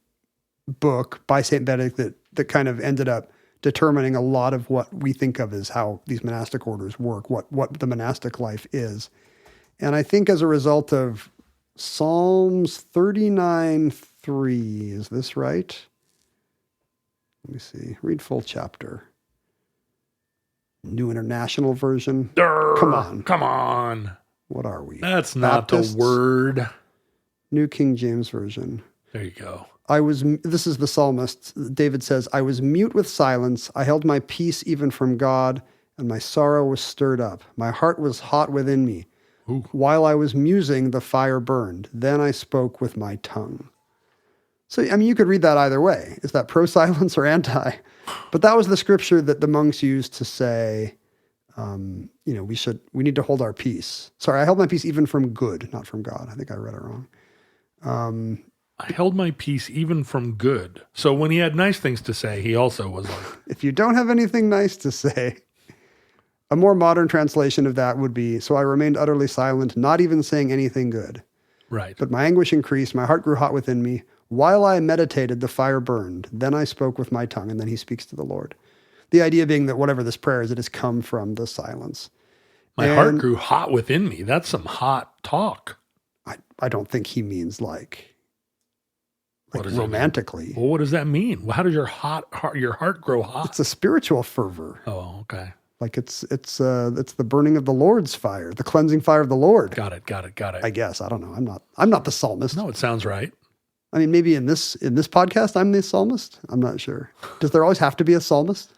book by Saint Benedict that kind of ended up determining a lot of what we think of as how these monastic orders work, what the monastic life is. And I think as a result of Psalms 39:3, is this right? Let me see. Read full chapter. New International Version. Come on. Come on. What are we? That's not Baptists? the word. New King James Version. There you go. This is the psalmist. David says, I was mute with silence. I held my peace even from God, and my sorrow was stirred up. My heart was hot within me. Ooh. While I was musing, the fire burned. Then I spoke with my tongue. So, I mean, you could read that either way. Is that pro-silence or anti? But that was the scripture that the monks used to say, we need to hold our peace. Sorry, I held my peace even from good, not from God. I think I read it wrong. I held my peace even from good. So when he had nice things to say, he also was like, If you don't have anything nice to say, a more modern translation of that would be, so I remained utterly silent, not even saying anything good. right. But my anguish increased, my heart grew hot within me. While I meditated, the fire burned. Then I spoke with my tongue, and then he speaks to the Lord. The idea being that whatever this prayer is, it has come from the silence. My heart grew hot within me. That's some hot talk. I don't think he means like What does it mean? romantically. Well, what does that mean? Well, how does your heart grow hot? It's a spiritual fervor. Oh, okay. Like it's the burning of the Lord's fire, the cleansing fire of the Lord. Got it. I guess. I don't know. I'm not the psalmist. No, it sounds right. I mean, maybe in this podcast, I'm the psalmist. I'm not sure. Does there always have to be a psalmist?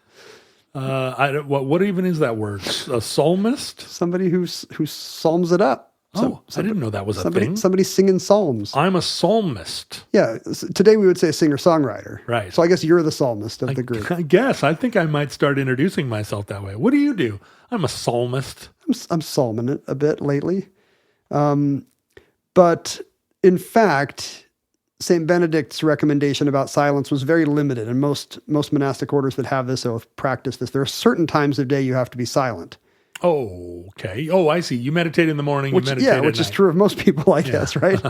What even is that word? A psalmist? Somebody who psalms it up. I didn't know that was a thing. Somebody singing psalms. I'm a psalmist. Yeah. Today we would say singer-songwriter. Right. So I guess you're the psalmist of the group. I guess. I think I might start introducing myself that way. What do you do? I'm a psalmist. I'm psalming it a bit lately. But in fact, St. Benedict's recommendation about silence was very limited, and most monastic orders that have this oath practice this. There are certain times of day you have to be silent. Oh, okay. Oh, I see. You meditate in the morning, you meditate at which is night. true of most people, I guess, right?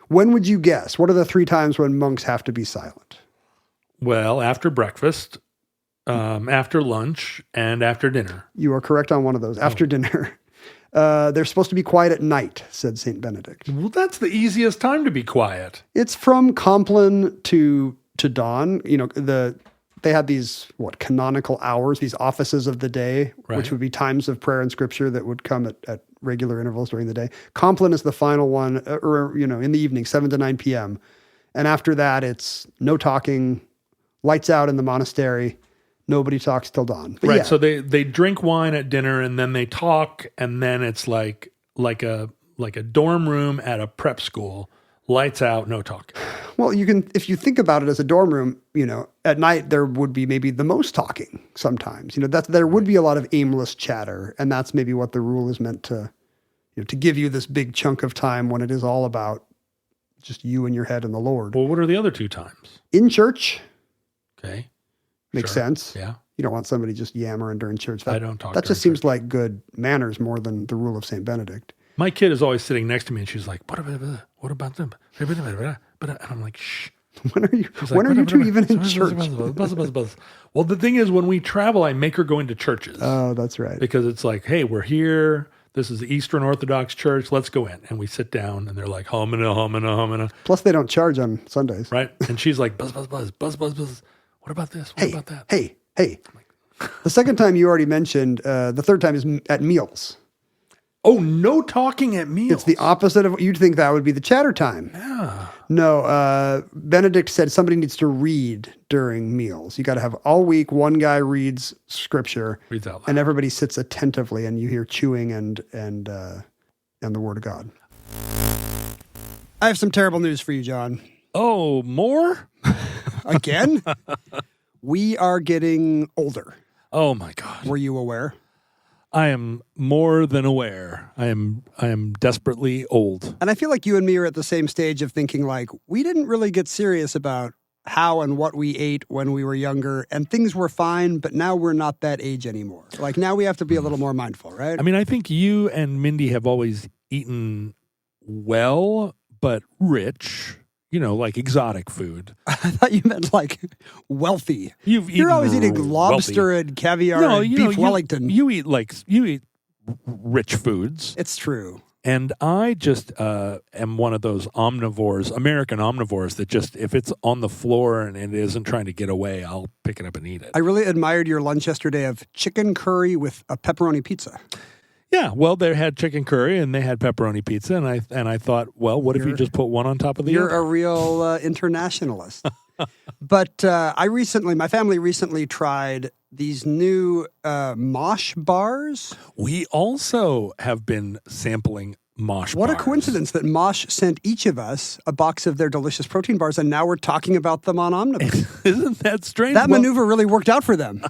When would you guess? What are the 3 times when monks have to be silent? Well, after breakfast, after lunch, and after dinner. You are correct on one of those. After dinner. They're supposed to be quiet at night, said St. Benedict. Well, that's the easiest time to be quiet. It's from Compline to dawn. They had these, canonical hours, these offices of the day, Right. which would be times of prayer and scripture that would come at regular intervals during the day. Compline is the final one, in the evening, 7 to 9 p.m. And after that, it's no talking, lights out in the monastery. Nobody talks till dawn. But Right. yeah. So they drink wine at dinner and then they talk, and then it's like a dorm room at a prep school. Lights out, no talk. Well, if you think about it as a dorm room, at night there would be maybe the most talking sometimes. There would be a lot of aimless chatter, and that's maybe what the rule is meant to, to give you this big chunk of time when it is all about just you and your head and the Lord. Well, what are the other 2 times? In church, Okay. makes Sure. sense. Yeah. You don't want somebody just yammering during church. I don't talk That just during seems like good manners more than the rule of St. Benedict. My kid is always sitting next to me and she's like, what about them? And I'm like, shh. When are you? She's When like, are you two even in buzz, church? buzz. Well, the thing is, when we travel, I make her go into churches Oh, that's right. because it's like, hey, we're here. This is the Eastern Orthodox Church. Let's go in. And we sit down and they're like, homina. Plus, they don't charge on Sundays. Right? And she's like, buzz. What about this? What about that? Hey. The second time you already mentioned, the third time is at meals. Oh, no talking at meals. It's the opposite of, you'd think that would be the chatter time. Yeah. No, Benedict said somebody needs to read during meals. You got to have all week, one guy reads scripture. Reads out loud. And everybody sits attentively and you hear chewing and the word of God. I have some terrible news for you, John. Oh, more? Again? We are getting older. Oh my God. Were you aware? I am more than aware. I am desperately old. And I feel like you and me are at the same stage of thinking like, we didn't really get serious about how and what we ate when we were younger, and things were fine, but now we're not that age anymore. Like now we have to be a little more mindful, right? I mean, I think you and Mindy have always eaten well, but rich, like exotic food. I thought you meant like wealthy. You're always eating lobster wealthy. and caviar and beef Wellington. You eat rich foods. It's true. And I just am one of those omnivores, American omnivores, that just, if it's on the floor and it isn't trying to get away, I'll pick it up and eat it. I really admired your lunch yesterday of chicken curry with a pepperoni pizza. Yeah, well, they had chicken curry and they had pepperoni pizza, and I thought, well, what if you just put one on top of the other? You're a real internationalist. But my family recently tried these new mosh bars. We also have been sampling mosh bars. What a coincidence that Mosh sent each of us a box of their delicious protein bars, and now we're talking about them on Omnibus. Isn't that strange? That maneuver really worked out for them.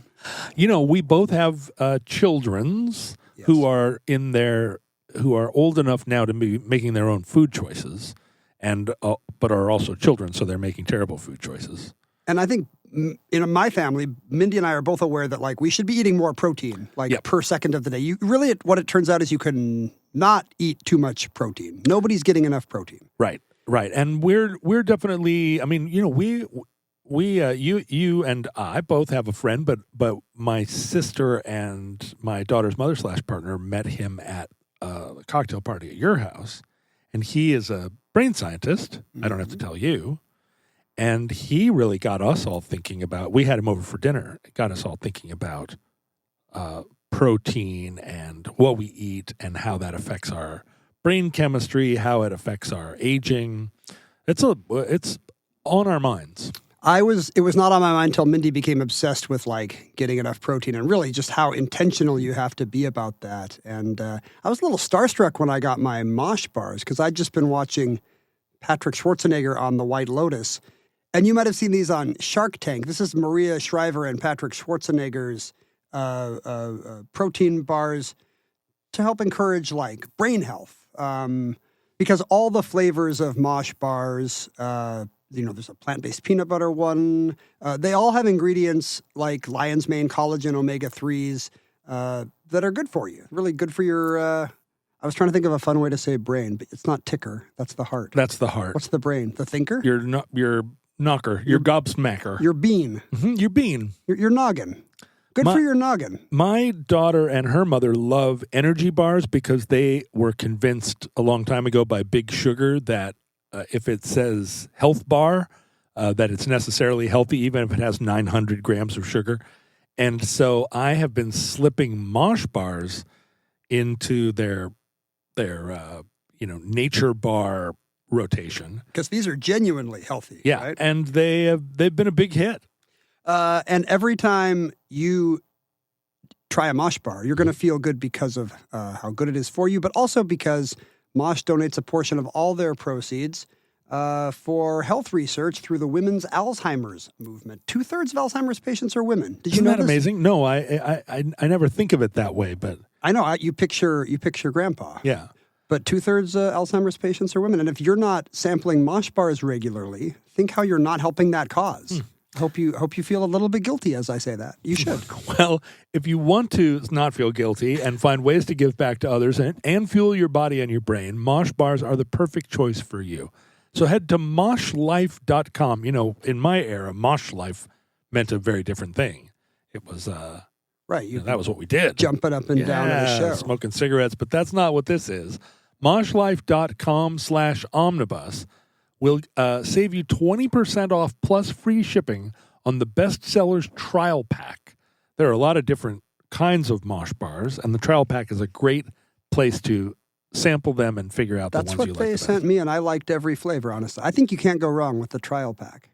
We both have children's who are old enough now to be making their own food choices, and but are also children, so they're making terrible food choices. And I think in my family, Mindy and I are both aware that like we should be eating more protein, per second of the day. What it turns out is you can not eat too much protein. Nobody's getting enough protein. Right. And we're definitely. I mean, you and I both have a friend, but my sister and my daughter's mother / partner met him at a cocktail party at your house, and he is a brain scientist. I don't have to tell you. And he really got us all thinking about, we had him over for dinner, got us all thinking about protein and what we eat and how that affects our brain chemistry, how it affects our aging. It's on our minds. It was not on my mind until Mindy became obsessed with like getting enough protein and really just how intentional you have to be about that. And I was a little starstruck when I got my mosh bars because I'd just been watching Patrick Schwarzenegger on The White Lotus. And you might have seen these on Shark Tank. This is Maria Shriver and Patrick Schwarzenegger's protein bars to help encourage like brain health. Because all the flavors of mosh bars, there's a plant-based peanut butter one. They all have ingredients like lion's mane, collagen, omega-3s that are good for you. Really good for your... I was trying to think of a fun way to say brain, but it's not ticker. That's the heart. That's the heart. What's the brain? The thinker? Your knocker. Your gobsmacker. Your bean. Mm-hmm, your bean. Your noggin. Good for your noggin. My daughter and her mother love energy bars because they were convinced a long time ago by Big Sugar that if it says health bar, that it's necessarily healthy, even if it has 900 grams of sugar. And so I have been slipping mosh bars into their nature bar rotation. Because these are genuinely healthy. Yeah, right? and they've been a big hit. And every time you try a mosh bar, you're going to feel good because of how good it is for you, but also because Mosh donates a portion of all their proceeds for health research through the Women's Alzheimer's movement. 2/3 of Alzheimer's patients are women. Did you know that this? Amazing? No, I never think of it that way, but I know you picture grandpa. Yeah. But 2/3 Alzheimer's patients are women, and if you're not sampling mosh bars regularly, think how you're not helping that cause. Hope you feel a little bit guilty as I say that. You should. Well, if you want to not feel guilty and find ways to give back to others and fuel your body and your brain, mosh bars are the perfect choice for you. So head to moshlife.com. In my era, mosh life meant a very different thing. It was right. That was what we did. Jumping up and down at a show. Smoking cigarettes, but that's not what this is. moshlife.com/omnibus will save you 20% off plus free shipping on the Bestsellers Trial Pack. There are a lot of different kinds of mosh bars, and the Trial Pack is a great place to sample them and figure out That's the ones what you like they the sent best. me, and I liked every flavor, honestly. I think you can't go wrong with the trial pack.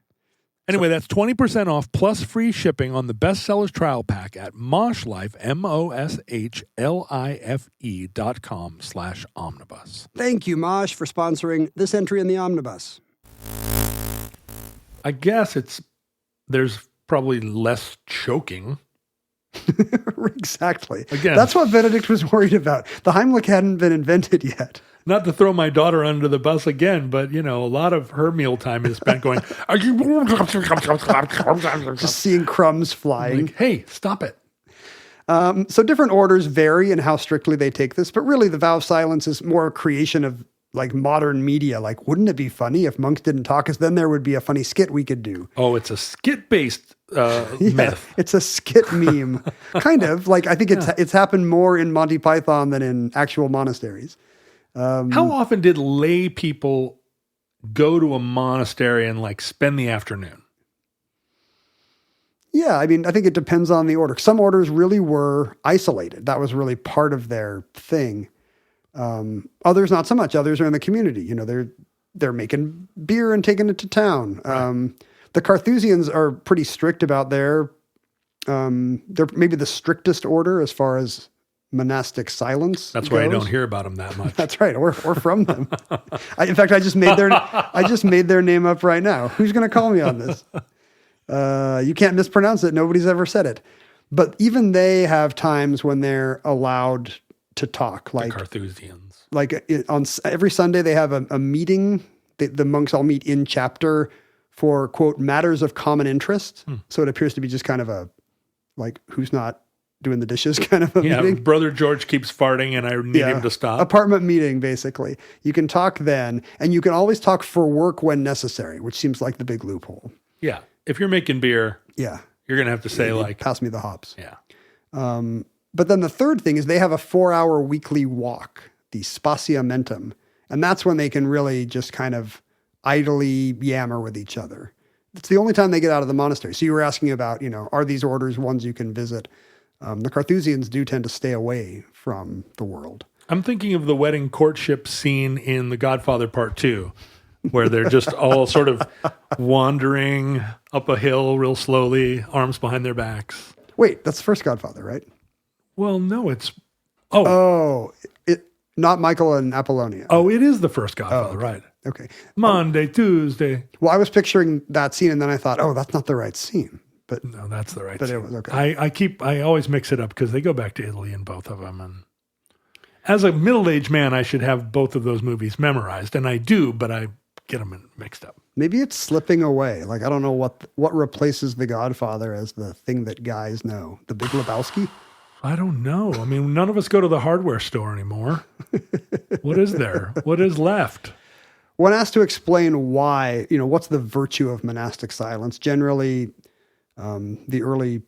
Anyway, that's 20% off plus free shipping on the Bestsellers Trial Pack at moshlife, moshlife.com/omnibus. Thank you, Mosh, for sponsoring this entry in the Omnibus. I guess there's probably less choking. Exactly. Again. That's what Benedict was worried about. The Heimlich hadn't been invented yet. Not to throw my daughter under the bus again, but, a lot of her mealtime is spent going, are you... Just seeing crumbs flying. Like, hey, stop it. So different orders vary in how strictly they take this, but really the vow of silence is more a creation of like modern media. Like, wouldn't it be funny if monks didn't talk? Because then there would be a funny skit we could do. Oh, it's a skit-based myth. It's a skit meme. Kind of. Like, I think it's happened more in Monty Python than in actual monasteries. How often did lay people go to a monastery and like spend the afternoon? Yeah, I mean, I think it depends on the order. Some orders really were isolated. That was really part of their thing. Others not so much. Others are in the community. They're making beer and taking it to town. Right. The Carthusians are pretty strict about they're maybe the strictest order as far as monastic silence. That's goes. why I don't hear about them that much. That's right. Or from them. In fact, I just made their name up right now. Who's going to call me on this? You can't mispronounce it. Nobody's ever said it. But even they have times when they're allowed to talk. Like the Carthusians. Like on every Sunday, they have a meeting. The monks all meet in chapter for, quote, matters of common interest. So it appears to be just kind of a, like, who's not doing the dishes kind of a meeting. Brother George keeps farting and I need him to stop. Apartment meeting, basically. You can talk then, and you can always talk for work when necessary, which seems like the big loophole. Yeah. If you're making beer, you're going to have to say like... Pass me the hops. Yeah. But then the third thing is they have a 4-hour weekly walk, the spaciamentum. And that's when they can really just kind of idly yammer with each other. It's the only time they get out of the monastery. So you were asking about, are these orders ones you can visit? The Carthusians do tend to stay away from the world. I'm thinking of the wedding courtship scene in The Godfather Part 2, where they're just all sort of wandering up a hill real slowly, arms behind their backs. Wait, that's the first Godfather, right? Well, no, it's... not Michael and Apollonia. Oh, it is the first Godfather, right. Okay. Monday, Tuesday. Well, I was picturing that scene, and then I thought, that's not the right scene. But no, that's the right but scene. It was okay. I always mix it up because they go back to Italy in both of them. And as a middle-aged man, I should have both of those movies memorized, and I do, but I get them mixed up. Maybe it's slipping away. Like, I don't know what replaces The Godfather as the thing that guys know. The Big Lebowski? I don't know. I mean, none of us go to the hardware store anymore. What is there? What is left? When asked to explain why, what's the virtue of monastic silence, generally the early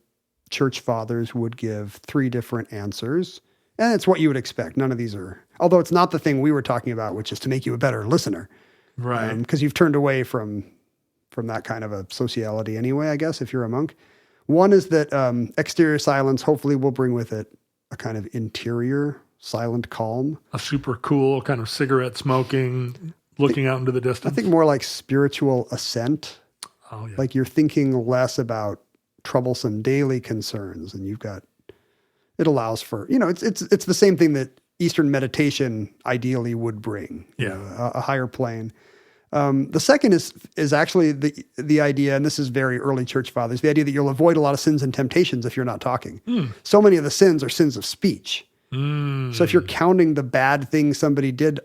church fathers would give 3 different answers. And it's what you would expect. None of these are, although it's not the thing we were talking about, which is to make you a better listener. Right. Because you've turned away from that kind of a sociality anyway, I guess, if you're a monk. One is that exterior silence hopefully will bring with it a kind of interior silent calm. A super cool kind of cigarette smoking, looking out into the distance. I think more like spiritual ascent. Oh, yeah. Like you're thinking less about troublesome daily concerns, and it allows for, it's the same thing that Eastern meditation ideally would bring. A higher plane. The second is actually the idea, and this is very early church fathers, the idea that you'll avoid a lot of sins and temptations if you're not talking. So many of the sins are sins of speech. So if you're counting the bad things somebody did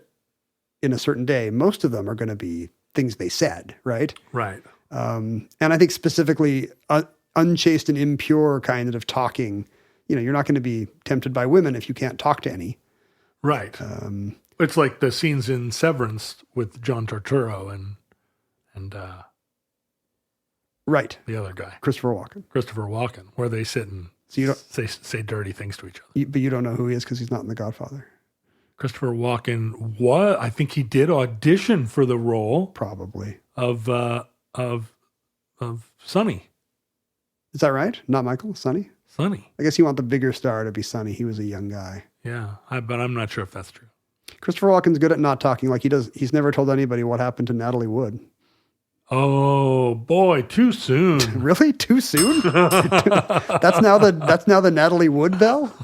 in a certain day, most of them are going to be things they said, right? Right. And I think specifically unchaste and impure kind of talking, you're not going to be tempted by women if you can't talk to any. Right. It's like the scenes in Severance with John Turturro and right, the other guy, Christopher Walken, where they sit and say dirty things to each other. But you don't know who he is because he's not in The Godfather. Christopher Walken, I think he did audition for the role, probably of Sonny. Is that right? Not Michael, Sonny. Sonny. I guess you want the bigger star to be Sonny. He was a young guy. Yeah, but I'm not sure if that's true. Christopher Walken's good at not talking. Like he's never told anybody what happened to Natalie Wood. Oh boy, too soon. Really? Too soon? That's now the Natalie Wood bell?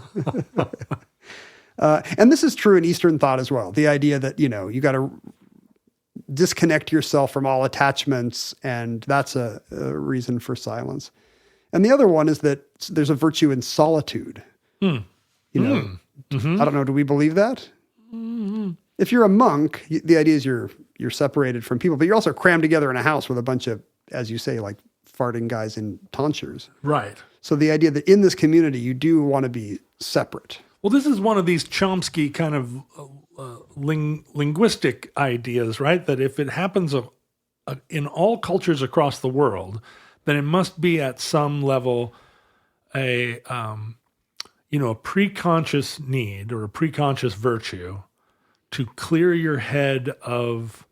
And this is true in Eastern thought as well. The idea that, you got to disconnect yourself from all attachments, and that's a reason for silence. And the other one is that there's a virtue in solitude. I don't know. Do we believe that? If you're a monk, the idea is you're separated from people, but you're also crammed together in a house with a bunch of, as you say, like farting guys in tonsures. Right. So the idea that in this community, you do want to be separate. Well, this is one of these Chomsky kind of linguistic ideas, right? That if it happens in all cultures across the world, then it must be at some level a preconscious need or a preconscious virtue to clear your head of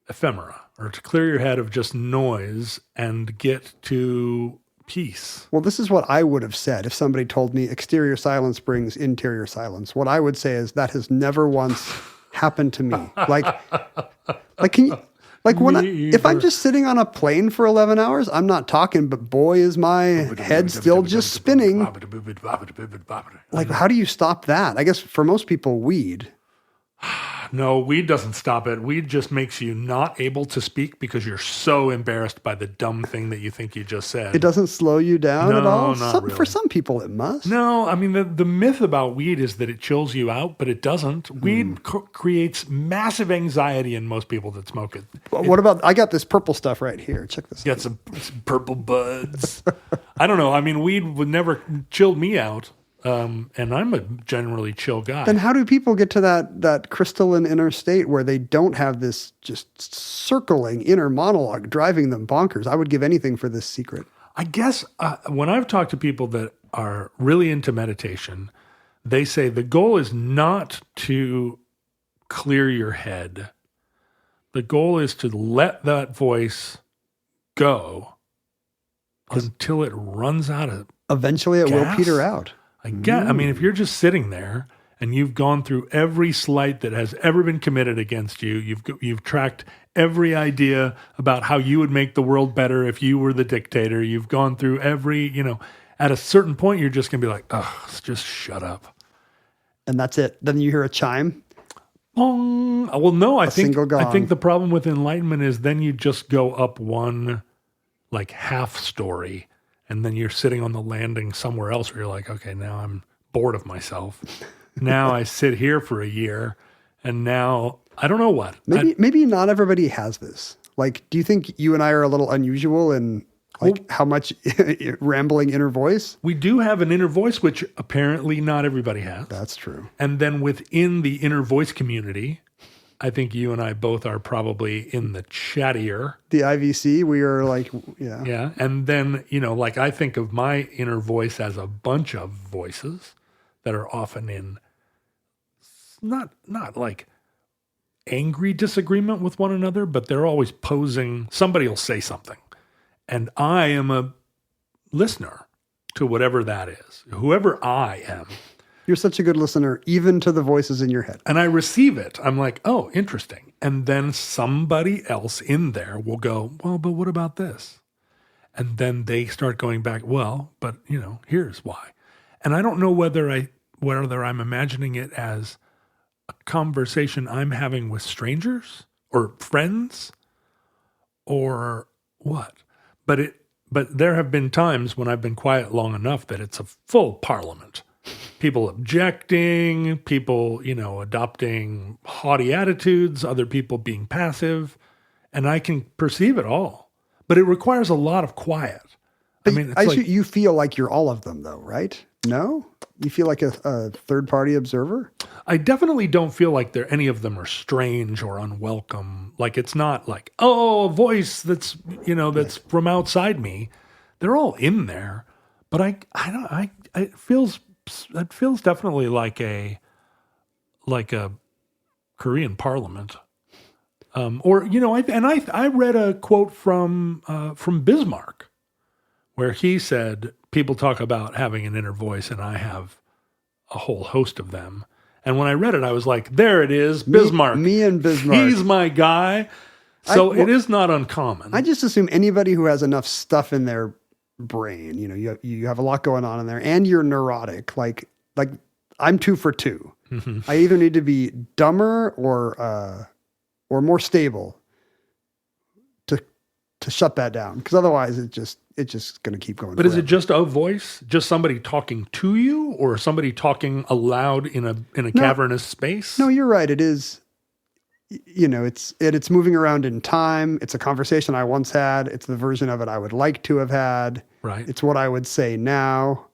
ephemera, or to clear your head of just noise and get to peace. Well, this is what I would have said if somebody told me exterior silence brings interior silence. What I would say is that has never once happened to me. If I'm just sitting on a plane for 11 hours, I'm not talking, but boy, is my head still just spinning. Like, how do you stop that? I guess for most people, weed. No, weed doesn't stop it. Weed just makes you not able to speak because you're so embarrassed by the dumb thing that you think you just said. It doesn't slow you down at all? Really. For some people, it must. No, I mean, the myth about weed is that it chills you out, but it doesn't. Weed creates massive anxiety in most people that smoke it. What about, I got this purple stuff right here. Check this out. Got some purple buds. I don't know. I mean, weed would never chill me out. And I'm a generally chill guy. Then how do people get to that crystalline inner state where they don't have this just circling inner monologue driving them bonkers? I would give anything for this secret. I guess when I've talked to people that are really into meditation, they say the goal is not to clear your head. The goal is to let that voice go until it runs out of Eventually it will peter out. I mean, if you're just sitting there and you've gone through every slight that has ever been committed against you, you've tracked every idea about how you would make the world better if you were the dictator. You've gone through every, at a certain point, you're just going to be like, oh, just shut up. And that's it. Then you hear a chime. Well, no, I think the problem with enlightenment is then you just go up one like half story. And then you're sitting on the landing somewhere else where you're like, okay, now I'm bored of myself. Now I sit here for a year, and now I don't know what. Maybe not everybody has this. Like, do you think you and I are a little unusual in how much rambling inner voice? We do have an inner voice, which apparently not everybody has. That's true. And then within the inner voice community, I think you and I both are probably in the chattier. The IVC, we are like, yeah. Yeah. And then, like I think of my inner voice as a bunch of voices that are often in not like angry disagreement with one another, but they're always posing, somebody will say something. And I am a listener to whatever that is, whoever I am. You're such a good listener, even to the voices in your head. And I receive it. I'm like, oh, interesting. And then somebody else in there will go, well, but what about this? And then they start going back, well, but, here's why. And I don't know whether I'm imagining it as a conversation I'm having with strangers or friends or what. But there have been times when I've been quiet long enough that it's a full parliament. People objecting, people, adopting haughty attitudes, other people being passive, and I can perceive it all. But it requires a lot of quiet. But you feel like you're all of them, though, right? No? You feel like a third-party observer? I definitely don't feel like any of them are strange or unwelcome. Like, it's not like, oh, a voice that's, that's from outside me. They're all in there. But it feels definitely like a Korean parliament. I read a quote from Bismarck where he said, people talk about having an inner voice and I have a whole host of them. And when I read it, I was like, there it is, Bismarck. Me and Bismarck. He's my guy. So it is not uncommon. I just assume anybody who has enough stuff in their brain, you have a lot going on in there, and you're neurotic. Like I'm 2 for 2. Mm-hmm. I either need to be dumber or more stable to shut that down, because otherwise it's just going to keep going. But forever. is it just a voice, just somebody talking to you, or somebody talking aloud in a cavernous space? No, you're right. It is. It's moving around in time. It's a conversation I once had. It's the version of it I would like to have had. Right. It's what I would say now.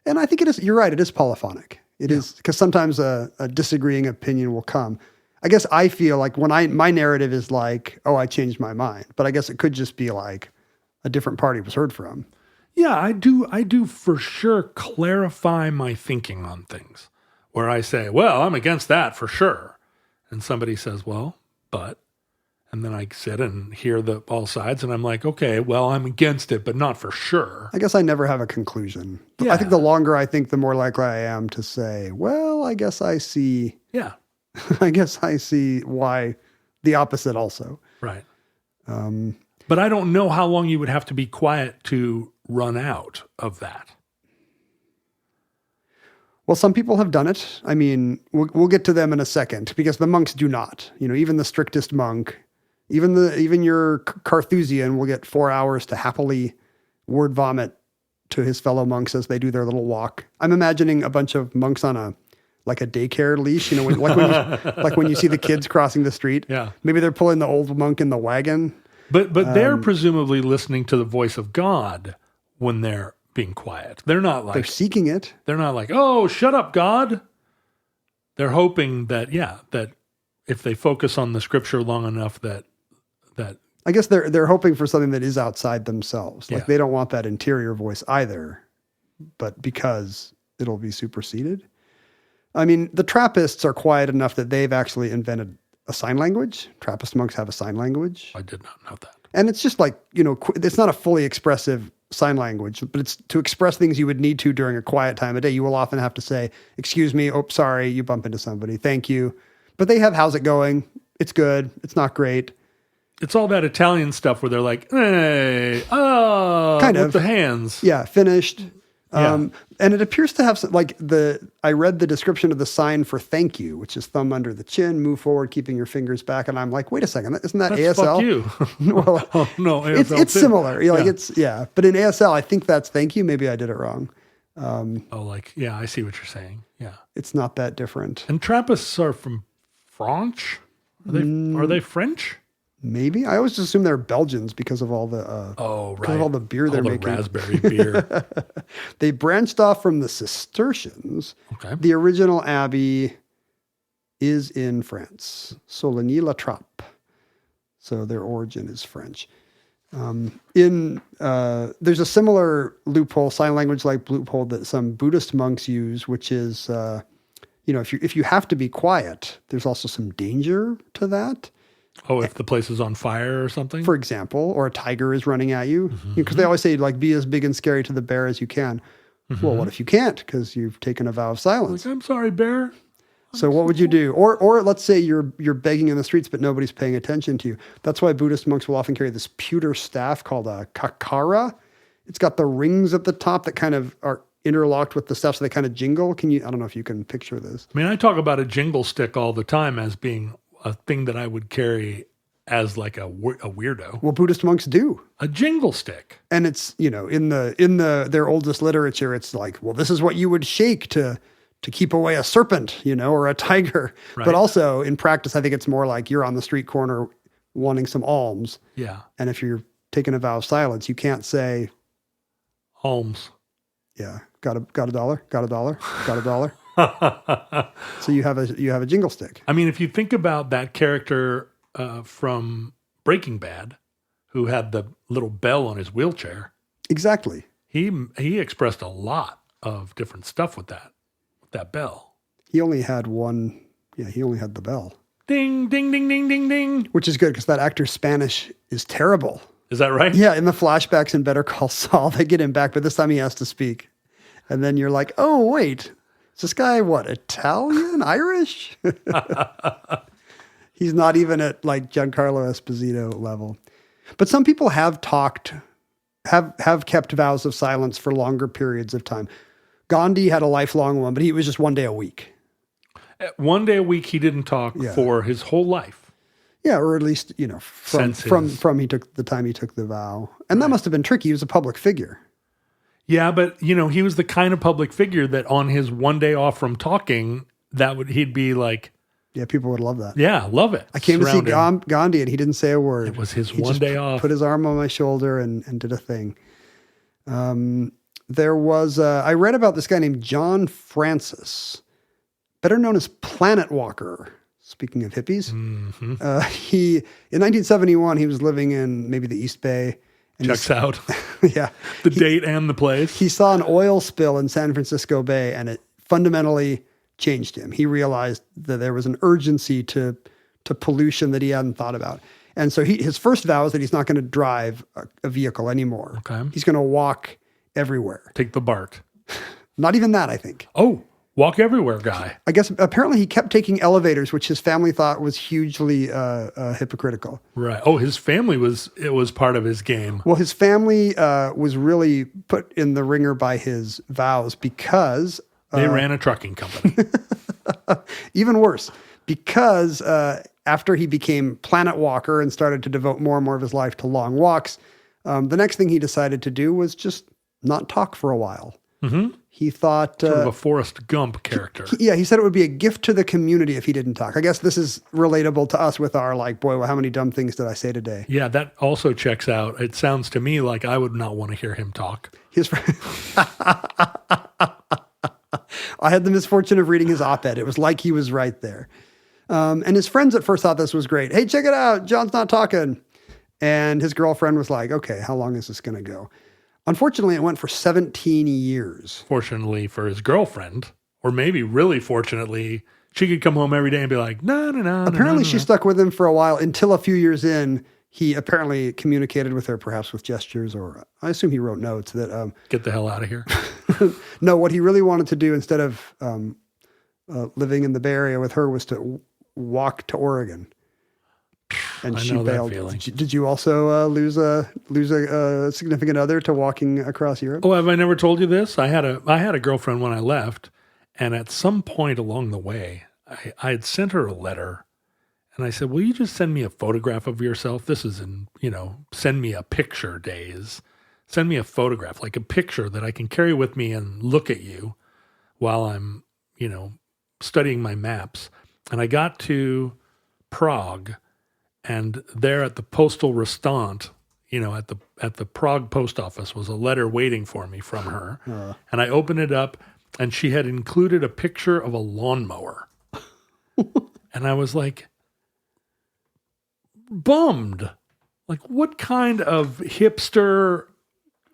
And I think it is. You're right. It is polyphonic. It is, because sometimes a disagreeing opinion will come. I guess I feel like my narrative is like, oh, I changed my mind, but I guess it could just be like a different party was heard from. Yeah, I do for sure clarify my thinking on things, where I say, well, I'm against that for sure. And somebody says, well, but, and then I sit and hear all sides, and I'm like, okay, well, I'm against it, but not for sure. I guess I never have a conclusion. Yeah. I think the longer I think, the more likely I am to say, well, I guess I see. Yeah. I guess I see why the opposite also. Right. But I don't know how long you would have to be quiet to run out of that. Well, some people have done it. I mean, we'll get to them in a second, because the monks do not. Even the strictest monk, even your Carthusian will get 4 hours to happily word vomit to his fellow monks as they do their little walk. I'm imagining a bunch of monks on a daycare leash, like when you see the kids crossing the street. Yeah. Maybe they're pulling the old monk in the wagon. But they're presumably listening to the voice of God when they're being quiet. They're not like, They're seeking it. they're not like, oh, shut up, God. They're hoping that if they focus on the scripture long enough that I guess they're hoping for something that is outside themselves. Like, Yeah. they don't want that interior voice either, but because it'll be superseded. I mean, the Trappists are quiet enough that they've actually invented a sign language. Trappist monks have a sign language. I did not know that. And it's just like, it's not a fully expressive sign language, but it's to express things you would need to during a quiet time of day. You will often have to say, excuse me, oh, sorry, you bump into somebody, thank you. But they have, how's it going? It's good. It's not great. It's all that Italian stuff where they're like, hey, oh, Kind with of. the hands. Yeah, finished. Yeah. And it appears to have I read the description of the sign for thank you, which is thumb under the chin, move forward, keeping your fingers back. And I'm like, wait a second, isn't that That's ASL? fuck you. Well, Oh, no, ASL it's too. similar. Yeah. But in ASL, I think that's thank you. Maybe I did it wrong. I see what you're saying. Yeah. It's not that different. And Trappists are from France? Are they French? Maybe. I always assume they're Belgians because of all the because of all the beer they're making. Raspberry beer. They branched off from the Cistercians. Okay. The original abbey is in France, Soligny-la-Trappe. So their origin is French. There's a similar loophole, sign language like loophole, that some Buddhist monks use, which is, if you have to be quiet, there's also some danger to that. Oh, if the place is on fire or something? For example, or a tiger is running at you, because they always say, like, be as big and scary to the bear as you can. Well, what if you can't, because you've taken a vow of silence? Like, I'm sorry, bear. So what would you do? Or let's say you're begging in the streets, but nobody's paying attention to you. That's why Buddhist monks will often carry this pewter staff called a kakara. It's got the rings at the top that kind of are interlocked with the staff, so they kind of jingle. I don't know if you can picture this. I mean, I talk about a jingle stick all the time as being a thing that I would carry as like a weirdo. Well, Buddhist monks do. A jingle stick. And it's, in their oldest literature, it's like, well, this is what you would shake to keep away a serpent, or a tiger. Right. But also in practice, I think it's more like you're on the street corner wanting some alms. Yeah. And if you're taking a vow of silence, you can't say, Alms. yeah, got a dollar, got a dollar, got a dollar. So you have a jingle stick. I mean, if you think about that character from Breaking Bad, who had the little bell on his wheelchair, Exactly. he expressed a lot of different stuff with that bell. He only had one. Yeah, he only had the bell, Ding, ding, ding, ding, ding, ding. which is good because that actor's Spanish is terrible. Is that right? Yeah, in the flashbacks in Better Call Saul, they get him back, but this time he has to speak. And then you're like, oh, wait, Is this guy what, Italian, Irish? He's not even at like Giancarlo Esposito level. But some people have kept vows of silence for longer periods of time. Gandhi had a lifelong one, but he was just one day a week. 1 day a week he didn't talk for his whole life. Yeah, or at least, from he took the time he took the vow. And that must have been tricky. He was a public figure. Yeah, but he was the kind of public figure that on his 1 day off from talking, he'd be like, yeah, people would love that. Yeah, love it. I came to see Gandhi and he didn't say a word. It was his 1 day off. Put his arm on my shoulder and did a thing. There was, I read about this guy named John Francis, better known as Planet Walker. Speaking of hippies, in 1971, he was living in maybe the East Bay. And checks out. Yeah. The date and the place. He saw an oil spill in San Francisco Bay and it fundamentally changed him. He realized that there was an urgency to pollution that he hadn't thought about. And so his first vow is that he's not going to drive a vehicle anymore. Okay. He's going to walk everywhere. Take the BART. Not even that, I think. Oh, walk everywhere guy. I guess apparently he kept taking elevators, which his family thought was hugely hypocritical. Right. Oh, his family was part of his game. Well, his family was really put in the ringer by his vows because they ran a trucking company. Even worse, because after he became Planet Walker and started to devote more and more of his life to long walks, the next thing he decided to do was just not talk for a while. Mm-hmm. He thought... sort of a Forrest Gump character. He said it would be a gift to the community if he didn't talk. I guess this is relatable to us with our boy, well, how many dumb things did I say today? Yeah, that also checks out. It sounds to me like I would not want to hear him talk. I had the misfortune of reading his op-ed. It was like he was right there. And his friends at first thought this was great. Hey, check it out. John's not talking. And his girlfriend was like, okay, how long is this going to go? Unfortunately, it went for 17 years. Fortunately for his girlfriend, or maybe really fortunately, she could come home every day and be like, no. Apparently, she stuck with him for a while until a few years in, he apparently communicated with her, perhaps with gestures, or I assume he wrote notes that... get the hell out of here. No, what he really wanted to do instead of living in the Bay Area with her was to walk to Oregon. And she bailed. Did you also lose a significant other to walking across Europe? Oh, have I never told you this? I had a girlfriend when I left, and at some point along the way, I had sent her a letter, and I said, "Will you just send me a photograph of yourself? This is in send me a picture days. Send me a photograph, like a picture that I can carry with me and look at you while I'm studying my maps." And I got to Prague. And there at the postal restant, at the Prague post office was a letter waiting for me from her. And I opened it up and she had included a picture of a lawnmower. And I was like, bummed. Like, what kind of hipster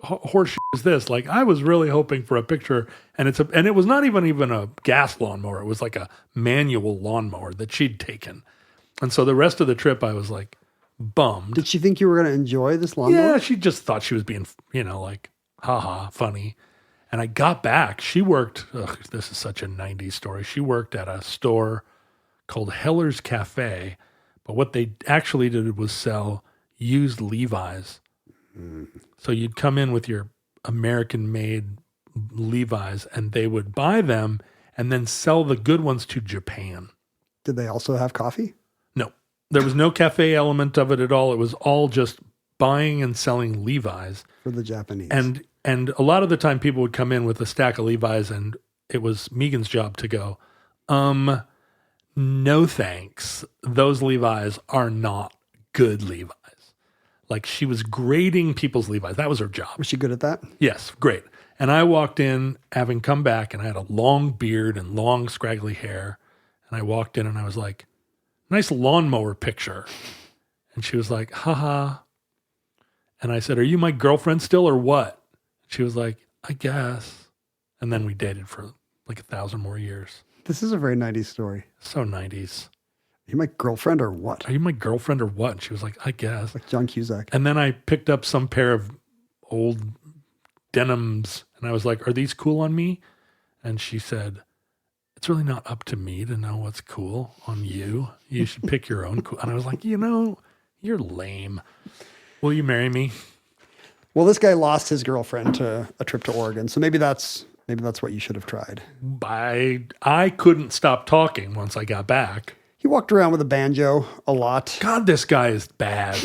horseshit is this? Like, I was really hoping for a picture, and it was not even a gas lawnmower. It was like a manual lawnmower that she'd taken. And so the rest of the trip, I was like bummed. Did she think you were going to enjoy this lawnmower? Yeah, she just thought she was being, haha, funny. And I got back. She worked, this is such a 90s story. She worked at a store called Heller's Cafe. But what they actually did was sell used Levi's. So you'd come in with your American-made Levi's, and they would buy them and then sell the good ones to Japan. Did they also have coffee? No, there was no cafe element of it at all. It was all just buying and selling Levi's for the Japanese. And a lot of the time people would come in with a stack of Levi's, and it was Megan's job to go, no thanks. Those Levi's are not good Levi's. Like, she was grading people's Levi's. That was her job. Was she good at that? Yes, great. And I walked in having come back, and I had a long beard and long scraggly hair. And I walked in and I was like, nice lawnmower picture. And she was like, haha. And I said, are you my girlfriend still or what? She was like, I guess. And then we dated for like 1,000 more years. This is a very 90s story. So 90s. Are you my girlfriend or what? Are you my girlfriend or what? And she was like, I guess. Like John Cusack. And then I picked up some pair of old denims and I was like, are these cool on me? And she said, it's really not up to me to know what's cool on you. You should pick your own cool. And I was like, you're lame. Will you marry me? Well, this guy lost his girlfriend to a trip to Oregon, so maybe that's what you should have tried. I couldn't stop talking once I got back. He walked around with a banjo a lot. God, this guy is bad.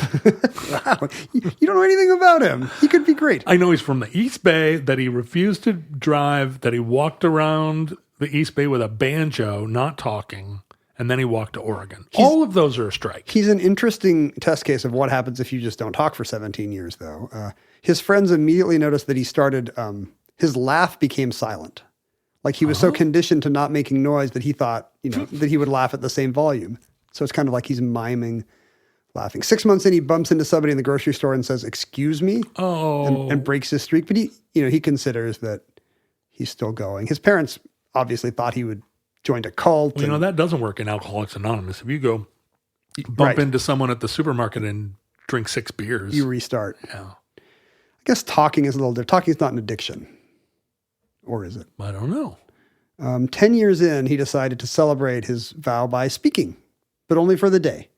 Wow. You don't know anything about him. He could be great. I know he's from the East Bay, that he refused to drive, that he walked around the East Bay with a banjo, not talking, and then he walked to Oregon. All of those are a strike. He's an interesting test case of what happens if you just don't talk for 17 years, though. His friends immediately noticed that he started, his laugh became silent. Like he was so conditioned to not making noise that he thought, that he would laugh at the same volume. So it's kind of like he's miming laughing. 6 months in, he bumps into somebody in the grocery store and says, "Excuse me," and breaks his streak. But he considers that he's still going. His parents obviously thought he would join a cult. Well, that doesn't work in Alcoholics Anonymous. If you go bump into someone at the supermarket and drink 6 beers, you restart. Yeah. I guess talking is a little different. Talking is not an addiction. Or is it? I don't know. 10 years in, he decided to celebrate his vow by speaking, but only for the day.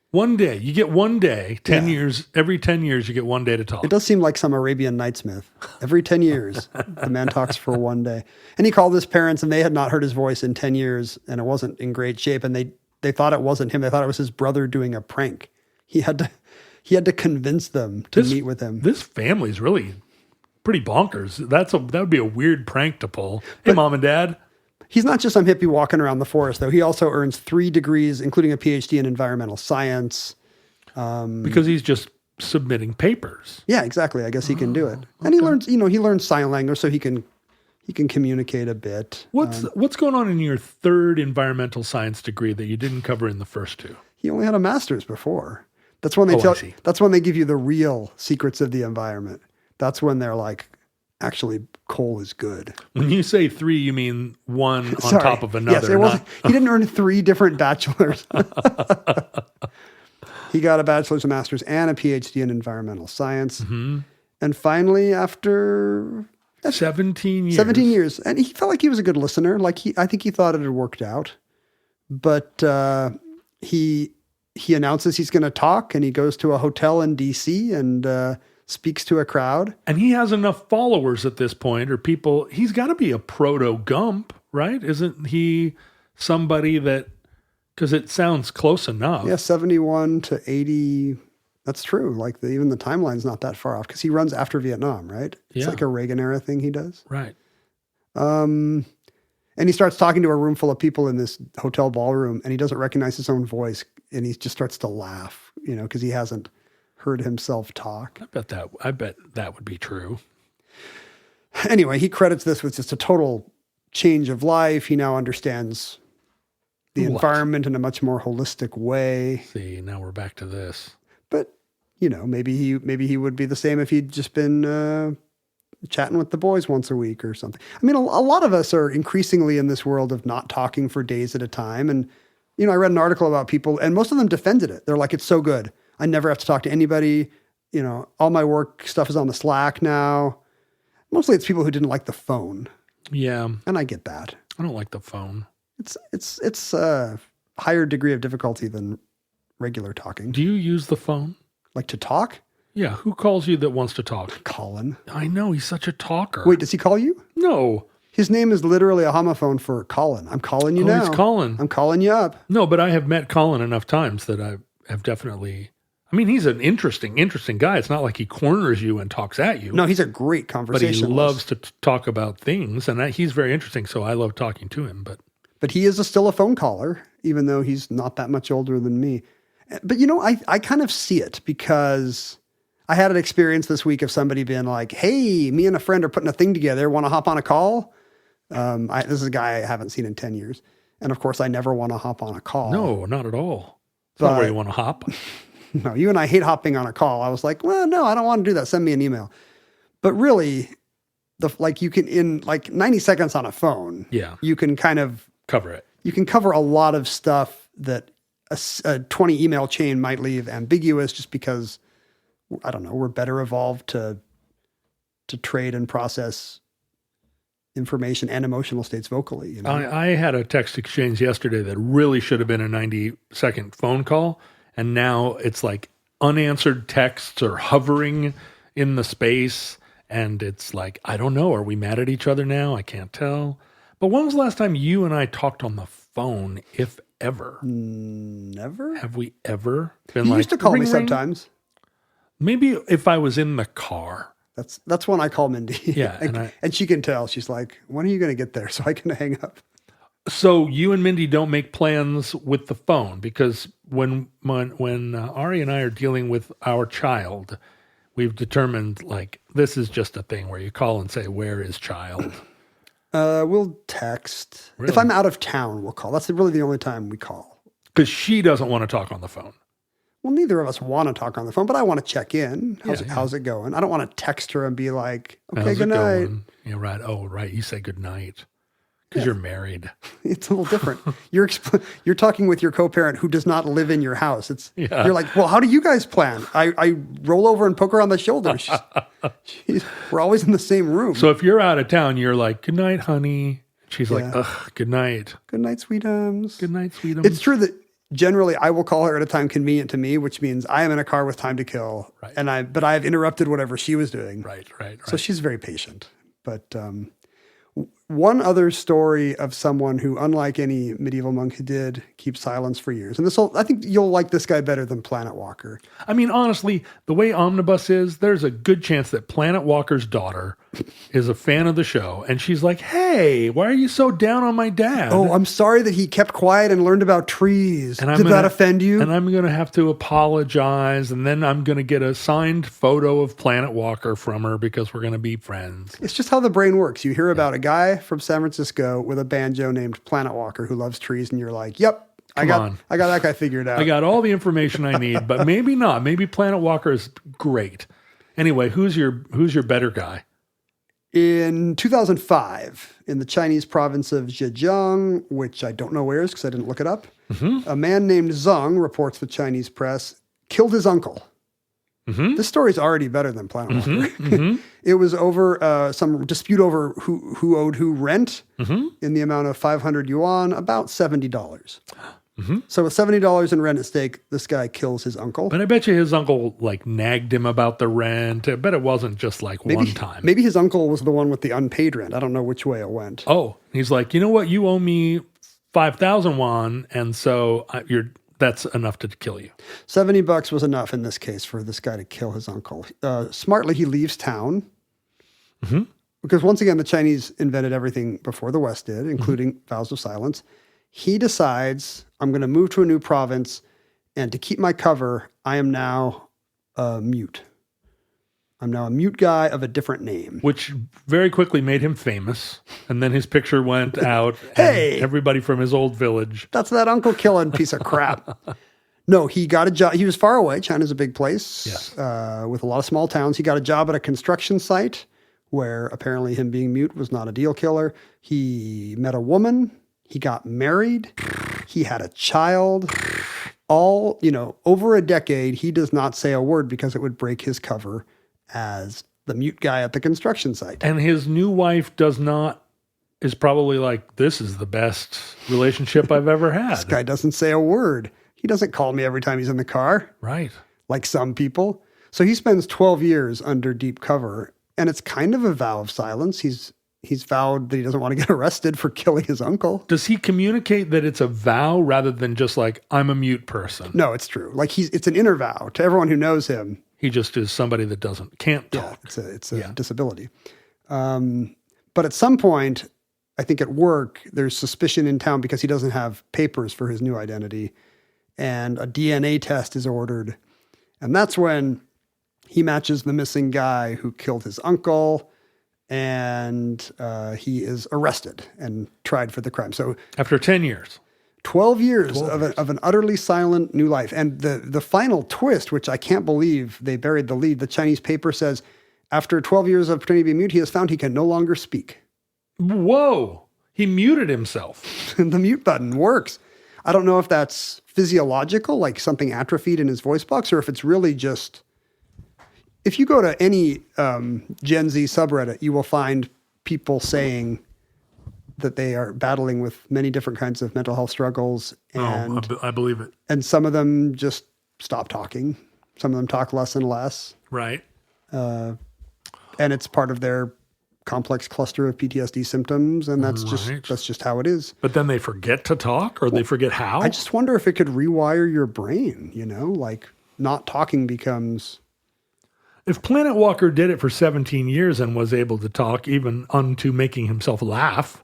One day. You get 1 day, 10 years. Every 10 years, you get 1 day to talk. It does seem like some Arabian Nights myth. Every 10 years, the man talks for 1 day. And he called his parents, and they had not heard his voice in 10 years, and it wasn't in great shape. And they thought it wasn't him. They thought it was his brother doing a prank. He had to convince them to meet with him. This family's really pretty bonkers. That would be a weird prank to pull. Hey, Mom and Dad. He's not just some hippie walking around the forest, though. He also earns 3 degrees, including a PhD in environmental science. Because he's just submitting papers. Yeah, exactly. I guess he can do it. And he learns sign language, so he can communicate a bit. What's going on in your 3rd environmental science degree that you didn't cover in the first 2? He only had a master's before. That's when they give you the real secrets of the environment. That's when they're like, actually, coal is good. When you say 3, you mean one on top of another. Yes, it wasn't. He didn't earn 3 different bachelors. He got a bachelor's, a master's, and a PhD in environmental science. Mm-hmm. And finally, after 17 years, and he felt like he was a good listener. I think he thought it had worked out. But he announces he's going to talk, and he goes to a hotel in D.C. and speaks to a crowd. And he has enough followers at this point, or people. He's got to be a proto-Gump, right? Isn't he somebody that, because it sounds close enough. Yeah, 71 to 80. That's true. Like even the timeline's not that far off because he runs after Vietnam, right? It's like a Reagan era thing he does. Right. And he starts talking to a room full of people in this hotel ballroom, and he doesn't recognize his own voice, and he just starts to laugh, because he hasn't heard himself talk. I bet that would be true. Anyway, he credits this with just a total change of life. He now understands the environment in a much more holistic way. See, now we're back to this. But, maybe he would be the same if he'd just been chatting with the boys once a week or something. I mean, a lot of us are increasingly in this world of not talking for days at a time. And, I read an article about people, and most of them defended it. They're like, it's so good. I never have to talk to anybody. All my work stuff is on the Slack now. Mostly it's people who didn't like the phone. Yeah. And I get that. I don't like the phone. It's a higher degree of difficulty than regular talking. Do you use the phone? Like to talk? Yeah. Who calls you that wants to talk? Colin. I know. He's such a talker. Wait, does he call you? No. His name is literally a homophone for Colin. I'm calling you now. He's Colin. I'm calling you up. No, but I have met Colin enough times that I have definitely... I mean, he's an interesting guy. It's not like he corners you and talks at you. No, he's a great conversationalist. But he loves to talk about things, and he's very interesting, so I love talking to him. But he is still a phone caller, even though he's not that much older than me. But, I kind of see it because I had an experience this week of somebody being like, hey, me and a friend are putting a thing together. Want to hop on a call? This is a guy I haven't seen in 10 years. And, of course, I never want to hop on a call. No, not at all. It's not where you want to hop. No, you and I hate hopping on a call. I was like, well, no, I don't want to do that. Send me an email. But really, you can, in 90 seconds on a phone, you can kind of cover it. You can cover a lot of stuff that a 20 email chain might leave ambiguous just because, I don't know, we're better evolved to trade and process information and emotional states vocally. You know? I had a text exchange yesterday that really should have been a 90-second phone call, and now it's like unanswered texts are hovering in the space, and it's like, I don't know, are we mad at each other now? I can't tell. But when was the last time you and I talked on the phone, if ever? Never. Have we ever been You like, used to call ring, me ring? sometimes. Maybe if I was in the car. That's when I call Mindy. Yeah, and she can tell. She's like, when are you going to get there so I can hang up? So you and Mindy don't make plans with the phone, because when Ari and I are dealing with our child, we've determined like this is just a thing where you call and say, "Where is child?" We'll text. Really? If I'm out of town, we'll call. That's really the only time we call. Because she doesn't want to talk on the phone. Well, neither of us want to talk on the phone, but I want to check in. Yeah. How's it going? I don't want to text her and be like, okay, How's good it night. going? Yeah, right. Oh, right. You say good night because you're married. It's a little different. You're talking with your co-parent who does not live in your house. You're like, well, how do you guys plan? I roll over and poke her on the shoulder. We're always in the same room. So if you're out of town, you're like, good night, honey. She's like, Yeah. ugh, good night. Good night, sweetums. Good night, sweetums. It's true that generally I will call her at a time convenient to me, which means I am in a car with time to kill. Right. But I have interrupted whatever she was doing. Right. So she's very patient. But one other story of someone who, unlike any medieval monk, did keep silence for years. And I think you'll like this guy better than Planet Walker. I mean, honestly, the way Omnibus is, there's a good chance that Planet Walker's daughter is a fan of the show. And she's like, hey, why are you so down on my dad? Oh, I'm sorry that he kept quiet and learned about trees. Did that offend you? And I'm going to have to apologize. And then I'm going to get a signed photo of Planet Walker from her because we're going to be friends. It's just how the brain works. You hear about a guy from San Francisco with a banjo named Planet Walker who loves trees, and you're like, yep, I got that guy figured out. I got all the information I need, but maybe not. Maybe Planet Walker is great. Anyway, who's your better guy? In 2005, in the Chinese province of Zhejiang, which I don't know where is because I didn't look it up, a man named Zeng, reports the Chinese press, killed his uncle. This story's already better than Planet Walker. It was over some dispute over who owed who rent in the amount of 500 yuan, about $70. So with $70 in rent at stake, this guy kills his uncle. But I bet you his uncle like nagged him about the rent. I bet it wasn't just like one time. Maybe his uncle was the one with the unpaid rent. I don't know which way it went. Oh, he's like, you know what? You owe me 5,000 yuan, and so that's enough to kill you. $70 was enough in this case for this guy to kill his uncle. Smartly, he leaves town. Because once again, the Chinese invented everything before the West did, including vows of silence. He decides, I'm going to move to a new province, and to keep my cover, I am now mute. I'm now a mute guy of a different name. Which very quickly made him famous. And then his picture went out. Hey! And everybody from his old village. That's that uncle killing piece of crap. No, he got a job. He was far away. China's a big place with a lot of small towns. He got a job at a construction site where apparently him being mute was not a deal killer. He met a woman. He got married. He had a child. All, over a decade, he does not say a word because it would break his cover as the mute guy at the construction site. And his new wife is probably like, this is the best relationship I've ever had. This guy doesn't say a word. He doesn't call me every time he's in the car. Right. Like some people. So he spends 12 years under deep cover, and it's kind of a vow of silence. He's vowed that he doesn't want to get arrested for killing his uncle. Does he communicate that it's a vow rather than just like, I'm a mute person? No, it's true. Like it's an inner vow to everyone who knows him. He just is somebody that can't talk. Yeah, it's a disability. But at some point, I think at work, there's suspicion in town because he doesn't have papers for his new identity. And a DNA test is ordered. And that's when he matches the missing guy who killed his uncle. And he is arrested and tried for the crime. So after 10 years. 12 years of an utterly silent new life. And the final twist, which I can't believe they buried the lead, the Chinese paper says, after 12 years of pretending to be mute, he has found he can no longer speak. Whoa. He muted himself. The mute button works. I don't know if that's physiological, like something atrophied in his voice box, or if it's really just... If you go to any Gen Z subreddit, you will find people saying that they are battling with many different kinds of mental health struggles. And, I believe it. And some of them just stop talking. Some of them talk less and less. Right. And it's part of their complex cluster of PTSD symptoms. And that's just how it is. But then they forget to talk, or they forget how? I just wonder if it could rewire your brain, like not talking becomes... If Planet Walker did it for 17 years and was able to talk even unto making himself laugh,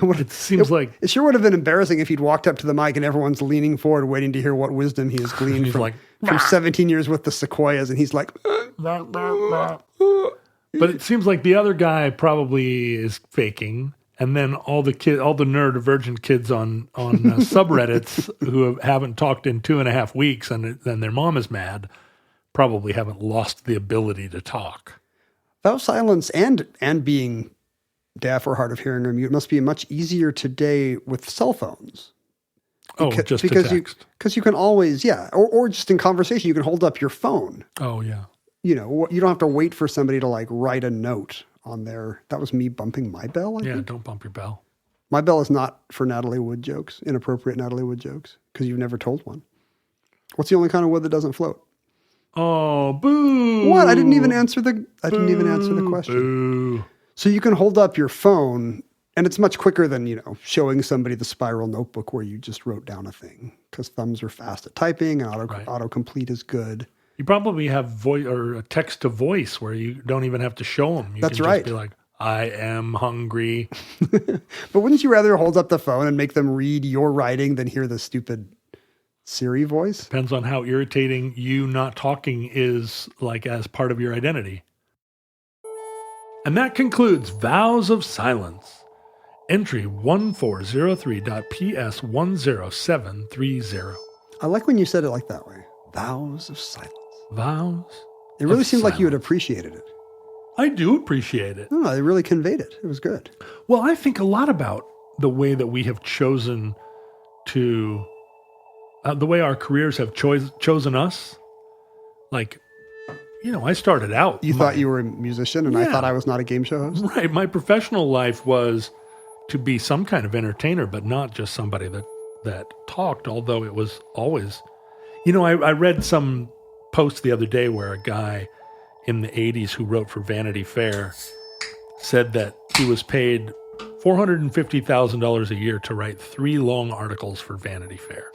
it seems like... It sure would have been embarrassing if he'd walked up to the mic and everyone's leaning forward waiting to hear what wisdom he has gleaned from 17 years with the sequoias, and he's like... But it seems like the other guy probably is faking, and then all the neurodivergent kids on subreddits who haven't talked in 2.5 weeks and then their mom is mad... probably haven't lost the ability to talk. Vows silence and being deaf or hard of hearing or mute must be much easier today with cell phones. Just to text. Because you can always, or just in conversation, you can hold up your phone. Oh, yeah. You don't have to wait for somebody to like write a note on there. That was me bumping my bell, I think. Don't bump your bell. My bell is not for Natalie Wood jokes, inappropriate Natalie Wood jokes, because you've never told one. What's the only kind of wood that doesn't float? Oh, boo. What? I didn't even answer the question. Boo. So you can hold up your phone, and it's much quicker than, showing somebody the spiral notebook where you just wrote down a thing, because thumbs are fast at typing and autocomplete is good. You probably have voice or a text to voice where you don't even have to show them. That's right. Just be like, I am hungry. But wouldn't you rather hold up the phone and make them read your writing than hear the stupid Siri voice? Depends on how irritating you not talking is, like, as part of your identity. And that concludes Vows of Silence. Entry 1403.PS10730. I like when you said it like that way. Vows of Silence. Vows. It really seemed like you had appreciated it. I do appreciate it. No, they really conveyed it. It was good. Well, I think a lot about the way that we have chosen to... the way our careers have chosen us. Like, I started out... You thought you were a musician, and I thought I was not a game show host? Right. My professional life was to be some kind of entertainer, but not just somebody that talked, although it was always... I read some post the other day where a guy in the 80s who wrote for Vanity Fair said that he was paid $450,000 a year to write 3 long articles for Vanity Fair.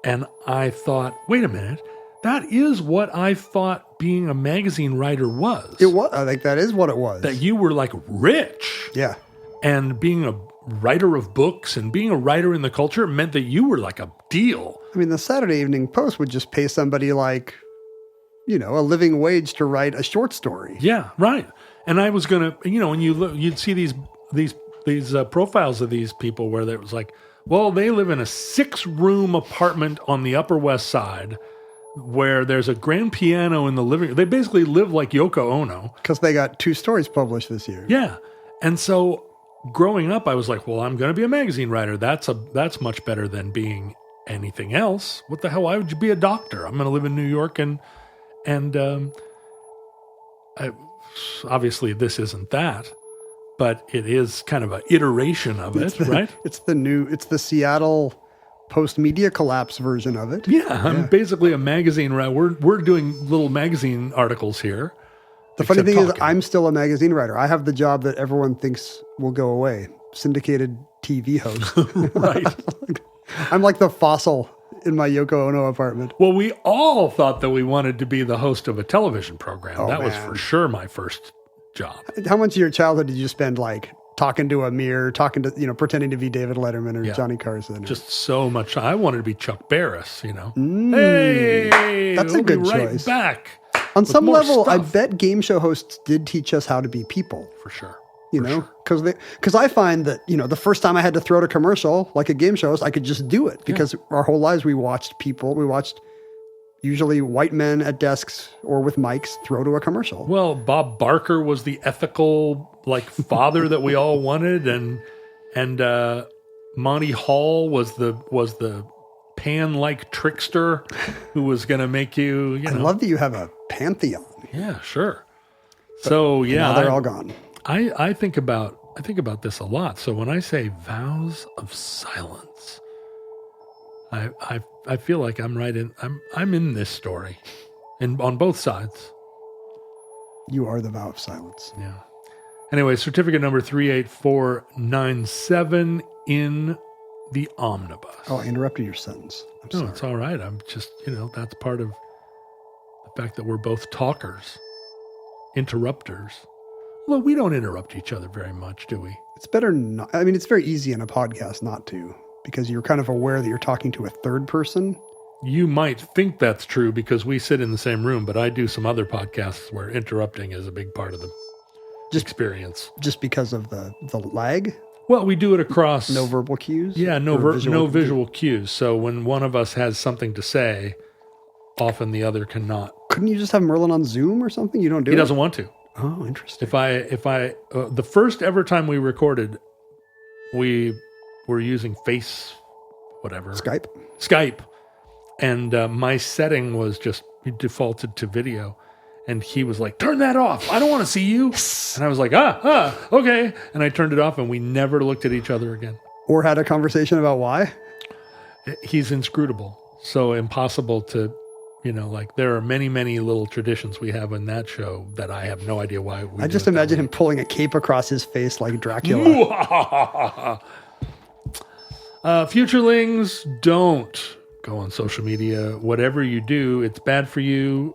And I thought, wait a minute, that is what I thought being a magazine writer was. It was. I think that is what it was. That you were like rich. Yeah. And being a writer of books and being a writer in the culture meant that you were like a deal. I mean, the Saturday Evening Post would just pay somebody like, a living wage to write a short story. Yeah, right. And I was going to, and you'd see these profiles of these people where it was like, well, they live in a 6-room apartment on the Upper West Side where there's a grand piano in the living room. They basically live like Yoko Ono. Because they got 2 stories published this year. Yeah. And so growing up, I was like, well, I'm going to be a magazine writer. That's much better than being anything else. What the hell? Why would you be a doctor? I'm going to live in New York and obviously this isn't that. But it is kind of an iteration of it, right? It's the Seattle post-media collapse version of it. Yeah, I'm basically a magazine writer. We're doing little magazine articles here. The funny thing is, I'm still a magazine writer. I have the job that everyone thinks will go away. Syndicated TV host. Right. I'm like the fossil in my Yoko Ono apartment. Well, we all thought that we wanted to be the host of a television program. That was for sure my first job. How much of your childhood did you spend like talking to a mirror, talking to, pretending to be David Letterman or Johnny Carson? Just so much. I wanted to be Chuck Barris, Hey, that's a good choice. Back. On some level, stuff. I bet game show hosts did teach us how to be people. For sure. Because I find that, the first time I had to throw a commercial, like a game show host, I could just do it because our whole lives we watched usually white men at desks or with mics throw to a commercial. Well, Bob Barker was the ethical father that we all wanted, and Monty Hall was the pan-like trickster who was going to make you. I love that you have a pantheon. Yeah, sure. So now they're all gone. I think about this a lot. So when I say vows of silence, I feel like I'm in this story, and on both sides. You are the vow of silence. Yeah. Anyway, certificate number 38497 in the omnibus. Oh, I interrupted your sentence. I'm No, sorry. it's all right. I'm just, that's part of the fact that we're both talkers, interrupters. Well, we don't interrupt each other very much, do we? It's better not. I mean, it's very easy in a podcast not to, because you're kind of aware that you're talking to a third person. You might think that's true because we sit in the same room, but I do some other podcasts where interrupting is a big part of the experience. Just because of the lag? Well, we do it across... No verbal cues? Yeah, no visual cues. So when one of us has something to say, often the other cannot. Couldn't you just have Merlin on Zoom or something? You don't do it? He doesn't want to. Oh, interesting. The first ever time we recorded, we were using Skype. And my setting was just defaulted to video. And he was like, turn that off. I don't want to see you. And I was like, okay. And I turned it off and we never looked at each other again. Or had a conversation about why? He's inscrutable. So impossible to, there are many, many little traditions we have in that show that I have no idea why. I just imagine him pulling a cape across his face like Dracula. Futurelings, don't go on social media. Whatever you do, it's bad for you.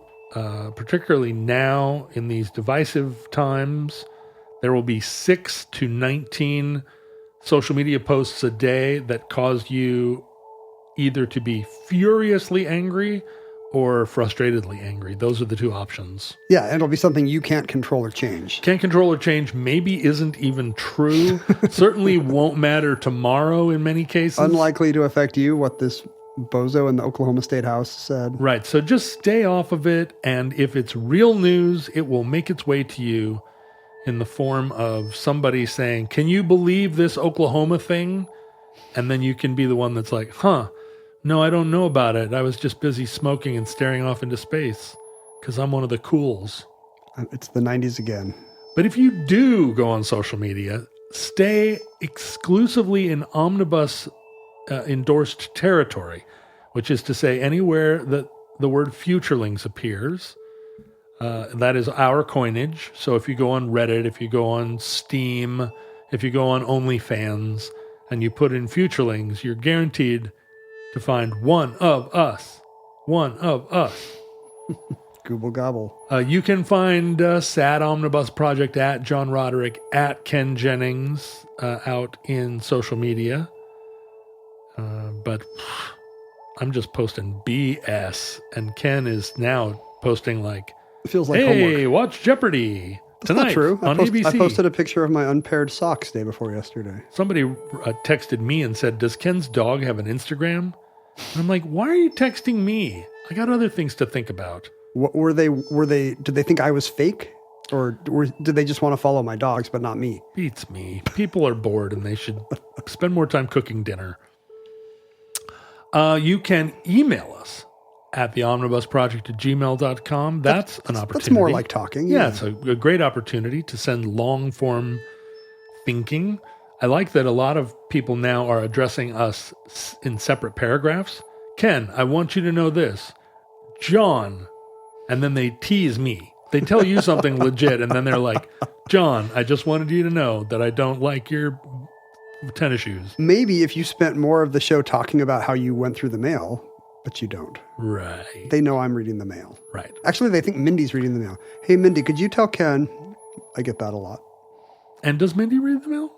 Particularly now in these divisive times, there will be 6 to 19 social media posts a day that cause you either to be furiously angry or frustratedly angry. Those are the two options. Yeah, and it'll be something you can't control or change. Can't control or change maybe isn't even true. Certainly won't matter tomorrow in many cases. Unlikely to affect you, what this bozo in the Oklahoma State House said. Right. So just stay off of it. And if it's real news, it will make its way to you in the form of somebody saying, can you believe this Oklahoma thing? And then you can be the one that's like, no, I don't know about it. I was just busy smoking and staring off into space because I'm one of the cools. It's the 90s again. But if you do go on social media, stay exclusively in omnibus endorsed territory, which is to say anywhere that the word futurelings appears, that is our coinage. So if you go on Reddit, if you go on Steam, if you go on OnlyFans, and you put in futurelings, you're guaranteed to find one of us. Google gobble. You can find Sad Omnibus Project at John Roderick, at Ken Jennings out in social media. But I'm just posting BS, and Ken is now posting like, it feels like hey, homework. Watch Jeopardy tonight. That's not true. On ABC. I posted a picture of my unpaired socks day before yesterday. Somebody texted me and said, does Ken's dog have an Instagram? And I'm like, why are you texting me? I got other things to think about. What were they, did they think I was fake? Or did they just want to follow my dogs, but not me? Beats me. People are bored and they should spend more time cooking dinner. You can email us at theomnibusproject@gmail.com. That's an opportunity. That's more like talking. Yeah, it's a great opportunity to send long-form thinking. I like that a lot of people now are addressing us in separate paragraphs. Ken, I want you to know this. John. And then they tease me. They tell you something legit, and then they're like, John, I just wanted you to know that I don't like your tennis shoes. Maybe if you spent more of the show talking about how you went through the mail, but you don't. Right. They know I'm reading the mail. Right. Actually, they think Mindy's reading the mail. Hey, Mindy, could you tell Ken? I get that a lot. And does Mindy read the mail?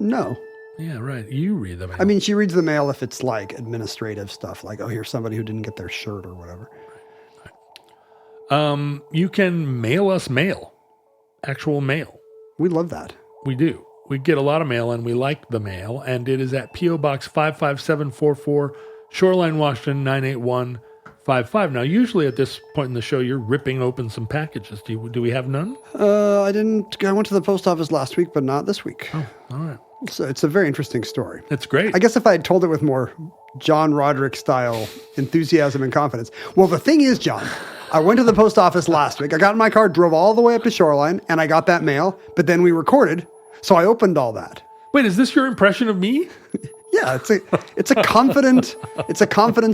No. Yeah, right. You read the mail. I mean, she reads the mail if it's like administrative stuff, like, oh, here's somebody who didn't get their shirt or whatever. Right. You can mail us mail. Actual mail. We love that. We do. We get a lot of mail, and we like the mail, and it is at P.O. Box 55744, Shoreline, Washington, 98155. Now, usually at this point in the show, you're ripping open some packages. Do we have none? I didn't. I went to the post office last week, but not this week. Oh, all right. So it's a very interesting story. It's great. I guess if I had told it with more John Roderick style enthusiasm and confidence. Well, the thing is, John, I went to the post office last week. I got in my car, drove all the way up to Shoreline, and I got that mail. But then we recorded, so I opened all that. Wait, is this your impression of me? Yeah, it's a confident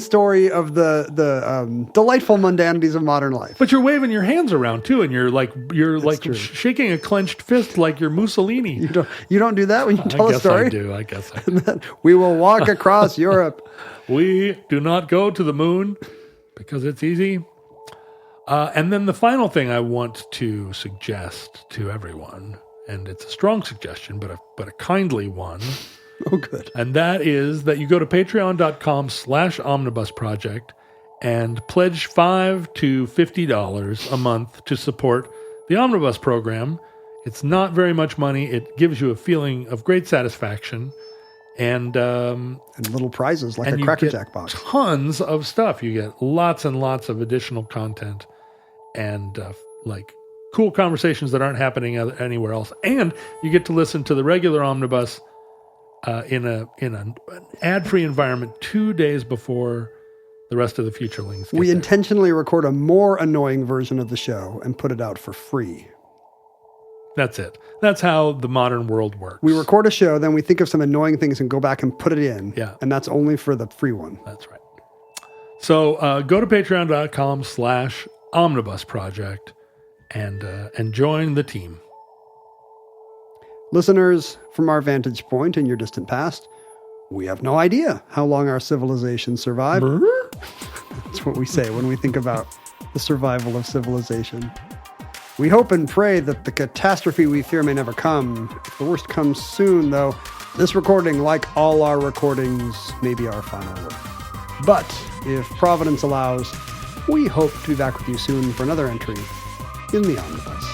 story of the delightful mundanities of modern life. But you're waving your hands around too, and you're true. shaking a clenched fist like you're Mussolini. You don't do that when you tell a story? I guess I do. We will walk across Europe. We do not go to the moon because it's easy. And then the final thing I want to suggest to everyone, and it's a strong suggestion, but a kindly one. Oh, good. And that is that you go to patreon.com/omnibusproject and pledge $5 to $50 a month to support the Omnibus program. It's not very much money. It gives you a feeling of great satisfaction. And little prizes like a Cracker Jack box. Tons of stuff. You get lots and lots of additional content and like cool conversations that aren't happening anywhere else. And you get to listen to the regular Omnibus in an ad-free environment 2 days before the rest of the Futurelings. We intentionally record a more annoying version of the show and put it out for free. That's it. That's how the modern world works. We record a show, then we think of some annoying things and go back and put it in. Yeah. And that's only for the free one. That's right. So go to patreon.com/omnibusproject and join the team. Listeners, from our vantage point in your distant past, we have no idea how long our civilization survived. That's what we say when we think about the survival of civilization. We hope and pray that the catastrophe we fear may never come. If the worst comes soon, though, this recording, like all our recordings, may be our final word. But if Providence allows, we hope to be back with you soon for another entry in the Omnibus.